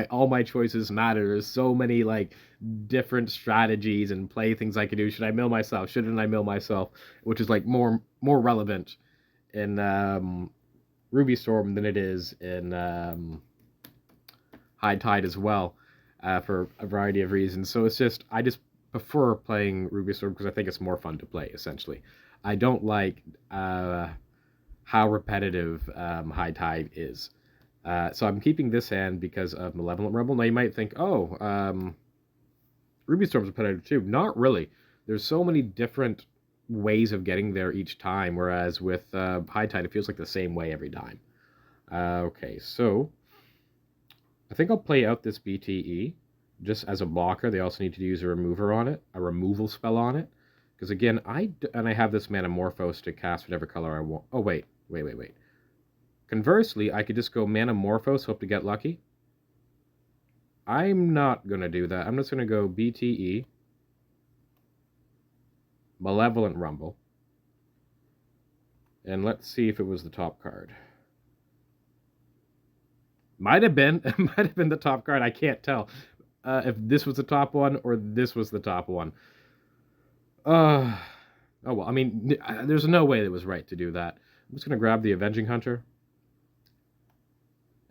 All my choices matter. There's so many like different strategies and play things I could do. Should I mill myself? Shouldn't I mill myself? Which is like more relevant in Ruby Storm than it is in High Tide as well, for a variety of reasons. So it's just I just prefer playing Ruby Storm because I think it's more fun to play. Essentially, I don't like how repetitive High Tide is. So I'm keeping this hand because of Malevolent Rebel. Now you might think, oh, Ruby Storm's repetitive too. Not really. There's so many different ways of getting there each time, whereas with High Tide, it feels like the same way every time. Okay, so I think I'll play out this BTE just as a blocker. They also need to use a remover on it, a removal spell on it. Because again, I have this Manamorphose to cast whatever color I want. Oh, wait. Conversely, I could just go Manamorphose, hope to get lucky. I'm not going to do that. I'm just going to go BTE, Malevolent Rumble, and let's see if it was the top card. Might have been. It might have been the top card. I can't tell if this was the top one or this was the top one. Oh, well, I mean, there's no way it was right to do that. I'm just going to grab the Avenging Hunter.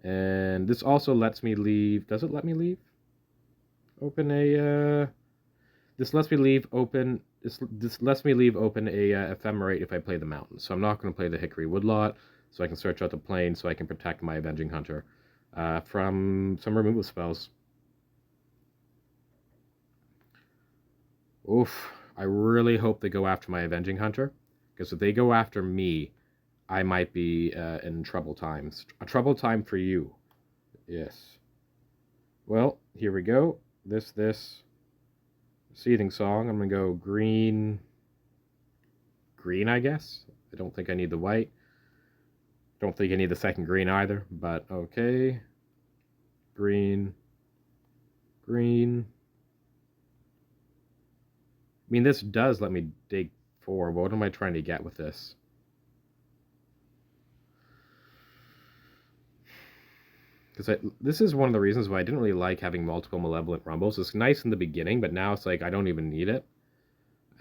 And this also lets me leave. Does it let me leave? Open a... This lets me leave open... This lets me leave open a Ephemerate if I play the Mountain. So I'm not going to play the Hickory Woodlot, so I can search out the Plain, so I can protect my Avenging Hunter from some removal spells. Oof. I really hope they go after my Avenging Hunter, because if they go after me, I might be in trouble times. A trouble time for you. Yes. Well, here we go. This. Seething Song. I'm going to go green. Green, I guess. I don't think I need the white. Don't think I need the second green either, but okay. Green. I mean, this does let me dig 4. What am I trying to get with this? Because this is one of the reasons why I didn't really like having multiple Malevolent Rumbles. It's nice in the beginning, but now it's like I don't even need it.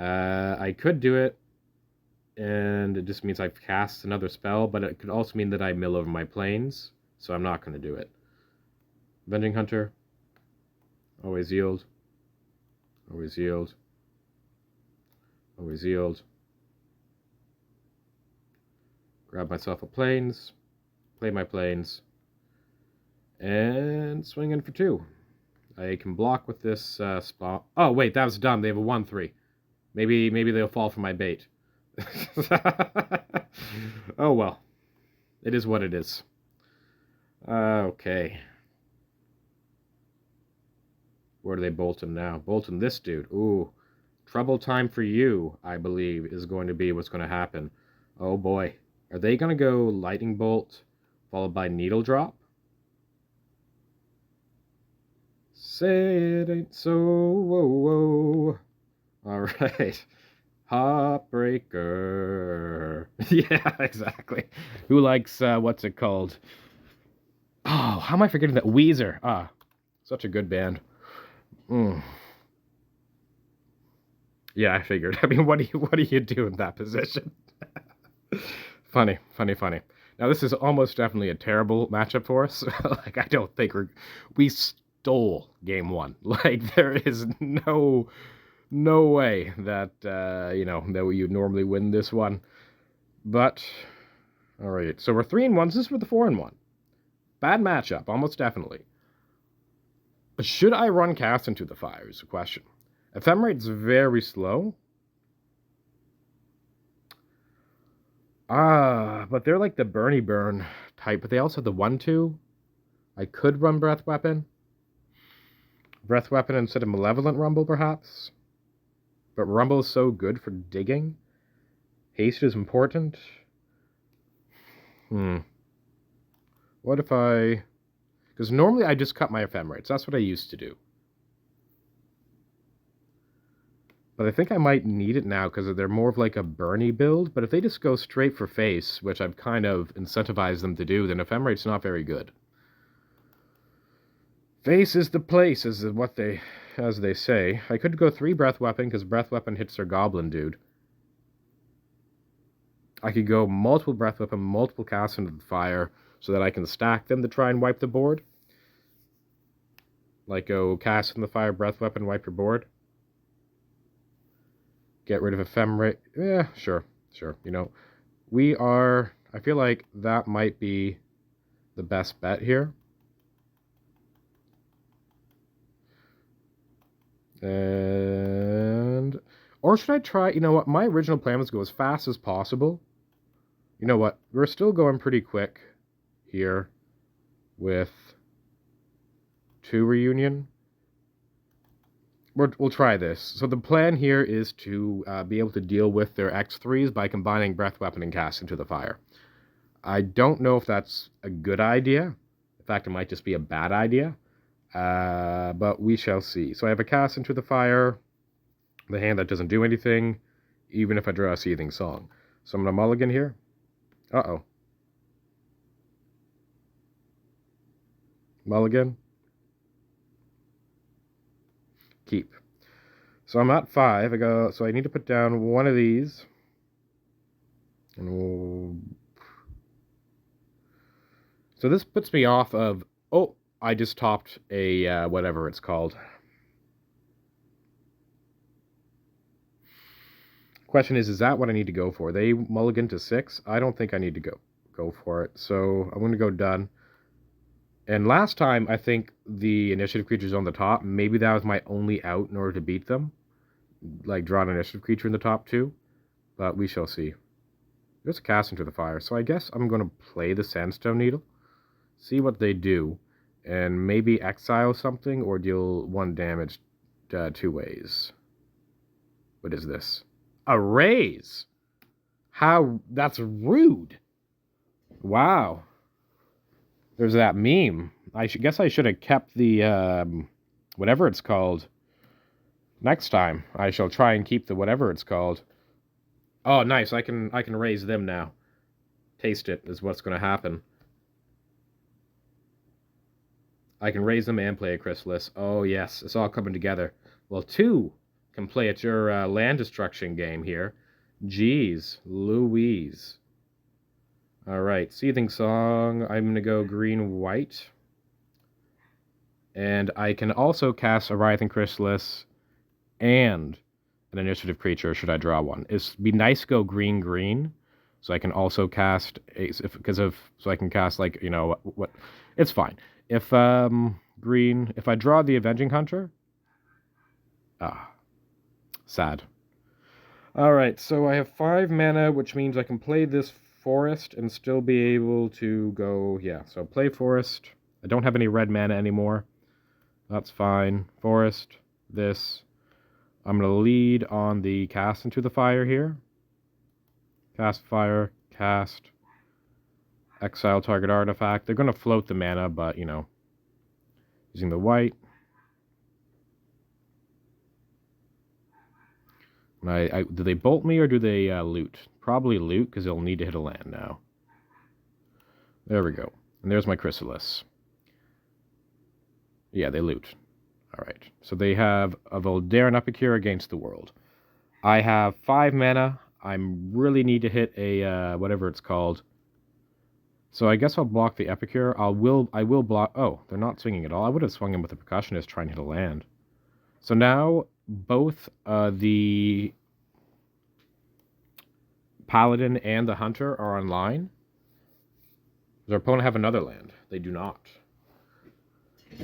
I could do it, and it just means I've cast another spell, but it could also mean that I mill over my planes, so I'm not going to do it. Avenging Hunter. Always yield. Always yield. Always yield. Grab myself a planes. Play my planes. And swing in for 2. I can block with this spot. Oh, wait, that was dumb. They have a 1/3. Maybe they'll fall for my bait. Oh, well. It is what it is. Okay. Where do they bolt him now? Bolt him this dude. Ooh. Trouble time for you, I believe, is going to be what's going to happen. Oh, boy. Are they going to go Lightning Bolt followed by Needle Drop? Say it ain't so, whoa, whoa. All right. Heartbreaker. Yeah, exactly. Who likes, what's it called? Oh, how am I forgetting that? Weezer. Such a good band. Yeah, I figured. I mean, what do you do in that position? Funny. Now, this is almost definitely a terrible matchup for us. Like, I don't think we stole game 1. Like, there is no way that, that you'd normally win this one. But, all right. So we're 3-1. This is for the 4-1. Bad matchup, almost definitely. But should I run Cast into the Fire is the question. Ephemerate's very slow. But they're like the Bernie Burn type, but they also have the 1-2. I could run Breath Weapon. Breath Weapon instead of Malevolent Rumble, perhaps. But Rumble is so good for digging. Haste is important. What if I... Because normally I just cut my ephemerates. That's what I used to do. But I think I might need it now because they're more of like a Bernie build. But if they just go straight for face, which I've kind of incentivized them to do, then ephemerate's not very good. Face is the place, as they say. I could go 3 Breath Weapon because Breath Weapon hits their Goblin dude. I could go multiple Breath Weapon, multiple casts into the fire so that I can stack them to try and wipe the board. Like go cast in the fire, Breath Weapon, wipe your board. Get rid of Ephemerate. Yeah, sure. You know, I feel like that might be the best bet here. Or should I try, you know what, my original plan was to go as fast as possible. You know what, we're still going pretty quick here with 2 reunion. We'll try this. So the plan here is to be able to deal with their X3s by combining Breath Weapon and Cast into the fire. I don't know if that's a good idea. In fact, it might just be a bad idea. But we shall see. So I have a Cast into the fire. The hand that doesn't do anything, even if I draw a Seething Song. So I'm going to mulligan here. Uh-oh. Mulligan. Keep. So I'm at 5. So I need to put down one of these. And so this puts me off of... Oh, I just topped a whatever it's called. Question is that what I need to go for? They mulligan to 6? I don't think I need to go for it. So I'm going to go done. And last time, I think the initiative creature's on the top. Maybe that was my only out in order to beat them. Like, draw an initiative creature in the top 2. But we shall see. There's a Cast into the fire. So I guess I'm going to play the Sandstone Needle. See what they do. And maybe exile something or deal 1 damage 2 ways. What is this? A raise! How? That's rude. Wow. There's that meme. Guess I should have kept the, whatever it's called. Next time, I shall try and keep the whatever it's called. Oh, nice. I can raise them now. Taste it is what's going to happen. I can raise them and play a Chrysalis. Oh, yes. It's all coming together. Well, 2 can play at your land destruction game here. Jeez Louise. All right, Seething Song. I'm going to go green-white. And I can also cast a Writhing Chrysalis and an initiative creature should I draw one. It'd be nice to go green-green, so I can also cast so I can cast like, you know, what it's fine. If if I draw the Avenging Hunter, sad. All right, so I have 5 mana, which means I can play this forest and still be able to go, yeah, so play forest. I don't have any red mana anymore. That's fine. Forest, this. I'm going to lead on the Cast into the fire here. Cast fire, cast. Exile target artifact. They're going to float the mana, but, you know, using the white. Do they bolt me or do they loot? Probably loot, because they'll need to hit a land now. There we go. And there's my Chrysalis. Yeah, they loot. Alright. So they have a Voldaren Epicure against the world. I have 5 mana. I really need to hit a, whatever it's called. So I guess I'll block the Epicure. I will block... Oh, they're not swinging at all. I would have swung in with the Percussionist trying to hit a land. So now both the Paladin and the Hunter are online. Does their opponent have another land? They do not.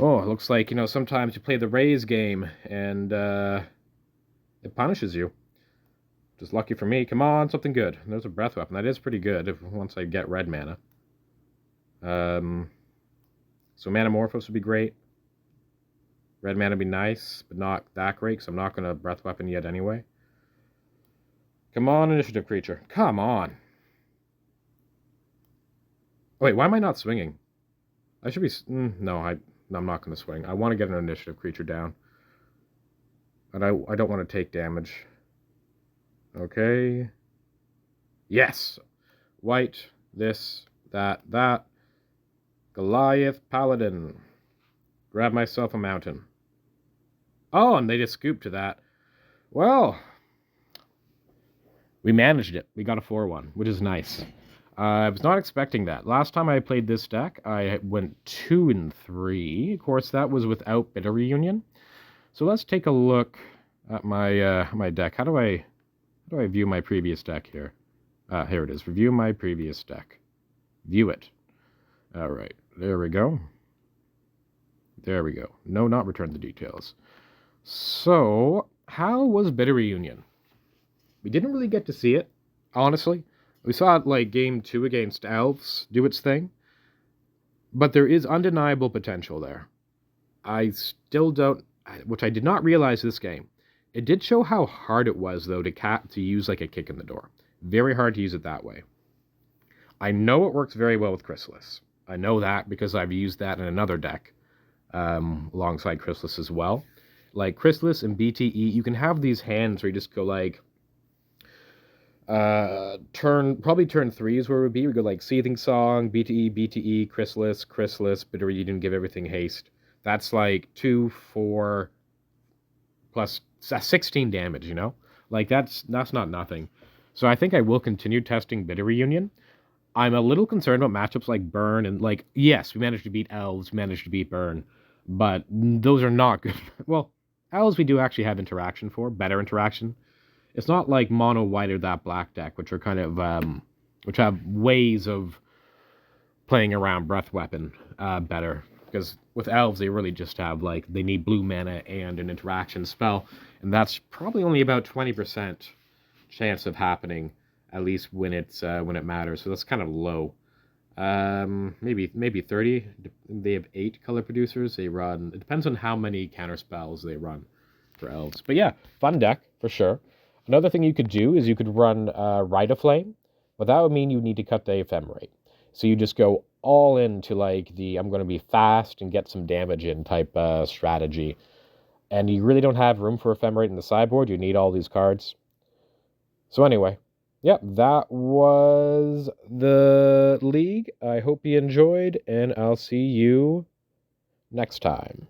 Oh, it looks like, you know, sometimes you play the raise game and it punishes you. Just lucky for me. Come on, something good. There's a breath weapon. That is pretty good once I get red mana. So Manamorphose would be great. Red mana would be nice, but not that great, because I'm not going to breath weapon yet anyway. Come on, initiative creature. Come on. Oh, wait, why am I not swinging? I should be... No, I'm not going to swing. I want to get an initiative creature down. And I don't want to take damage. Okay. Yes! White, this, that. Goliath Paladin. Grab myself a mountain. Oh, and they just scooped to that. Well, we managed it. We got a 4-1, which is nice. I was not expecting that. Last time I played this deck, I went 2-3. Of course, that was without Bitter Reunion. So let's take a look at my my deck. How do I view my previous deck here? Here it is. Review my previous deck. View it. All right. There we go. There we go. No, not return the details. So, how was Bitter Reunion? We didn't really get to see it, honestly. We saw it like game 2 against Elves do its thing. But there is undeniable potential there. I still don't... Which I did not realize this game. It did show how hard it was, though, to use like a kick in the door. Very hard to use it that way. I know it works very well with Chrysalis. I know that because I've used that in another deck alongside Chrysalis as well. Like Chrysalis and BTE, you can have these hands where you just go like... probably turn 3 is where it would be. We go like Seething Song, BTE, Chrysalis, Bitter Reunion, give everything haste. That's like 2, 4, plus 16 damage, you know? Like that's not nothing. So I think I will continue testing Bitter Reunion. I'm a little concerned about matchups like Burn and like, yes, we managed to beat Elves, managed to beat Burn, but those are not good. Well, Elves we do actually have interaction for, better interaction. It's not like mono white or that black deck, which are kind of, which have ways of playing around Breath Weapon better. Because with Elves, they really just have, like, they need blue mana and an interaction spell. And that's probably only about 20% chance of happening, at least when it's when it matters. So that's kind of low. Maybe 30. They have 8 color producers. They run... It depends on how many counter spells they run for Elves. But yeah, fun deck, for sure. Another thing you could do is you could run Rite of Flame, but that would mean you need to cut the Ephemerate. So you just go all into like the I'm going to be fast and get some damage in type strategy. And you really don't have room for Ephemerate in the sideboard. You need all these cards. So anyway, yeah, that was the league. I hope you enjoyed, and I'll see you next time.